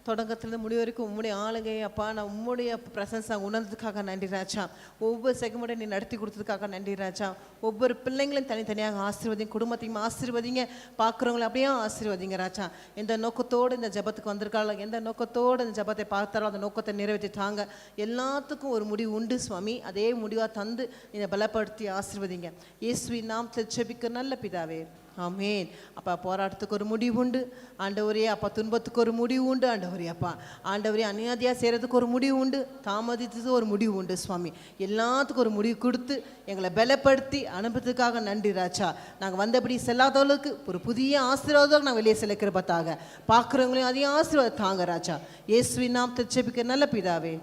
தொடக்கத்திலிருந்து முடிவு வரைக்கும் உம்முடைய ஆளுகை அப்பா, நான் உம்முடைய பிரசன்ஸ் நான் உணர்ந்ததுக்காக நன்றி ராஜா. ஒவ்வொரு செகமுடைய நீ நடத்தி கொடுத்ததுக்காக நன்றி ராஜா. ஒவ்வொரு பிள்ளைங்களையும் தனித்தனியாக ஆசீர்வதிங்க, குடும்பத்தையும் ஆசீர்வதிங்க, பார்க்குறவங்களை அப்படியே ஆசீர்வதிங்க ராஜா. எந்த நோக்கத்தோடு இந்த ஜபத்துக்கு வந்திருக்காளோ, எந்த நோக்கத்தோடு இந்த ஜபத்தை பார்த்தாரோ அந்த நோக்கத்தை நிறைவேற்றிட்டாங்க. எல்லாத்துக்கும் ஒரு முடிவு உண்டு சுவாமி. அதே முடிவாக தந்து இதை பலப்படுத்தி ஆசீர்வதிங்க. இயேசுவின் நாமத்தில் ஜெபிக்க நல்ல பிதாவே, ஆமேன். அப்பா, போராட்டத்துக்கு ஒரு முடிவு உண்டு ஆண்டவரே அப்பா, துன்பத்துக்கு ஒரு முடிவு உண்டு ஆண்டவரே அப்பா, ஆண்டவரே அநியாதியாக செய்கிறதுக்கு ஒரு முடிவு உண்டு, தாமதித்தது ஒரு முடிவு உண்டு சுவாமி. எல்லாத்துக்கும் ஒரு முடிவு கொடுத்து எங்களை பலப்படுத்தி அனுப்புறதுக்காக நன்றி ராஜா. நாங்கள் வந்தபடி செல்லாதவர்களுக்கு ஒரு புதிய ஆசீர்வாதம் நாங்கள் வெளியே செலுக்கிறப்பத்தாக பார்க்குறவங்களையும் அதையும் ஆசீர்வாதம் தாங்க ராஜா. இயேசுவின் நாமத்தை ஜெபிக்க நல்ல பிதாவே,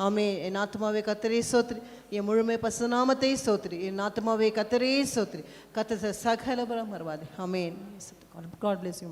ஆமே. என் ஆத்மாவே கர்த்தரே ஸ்தோத்திரி, என் முழுமை பசுநாமத்தை ஸ்தோத்திரி, என் ஆத்மாவே கர்த்தரே ஸ்தோத்திரி, கர்த்தர் சகல பலம் மறவாதே. ஆமென். God bless you.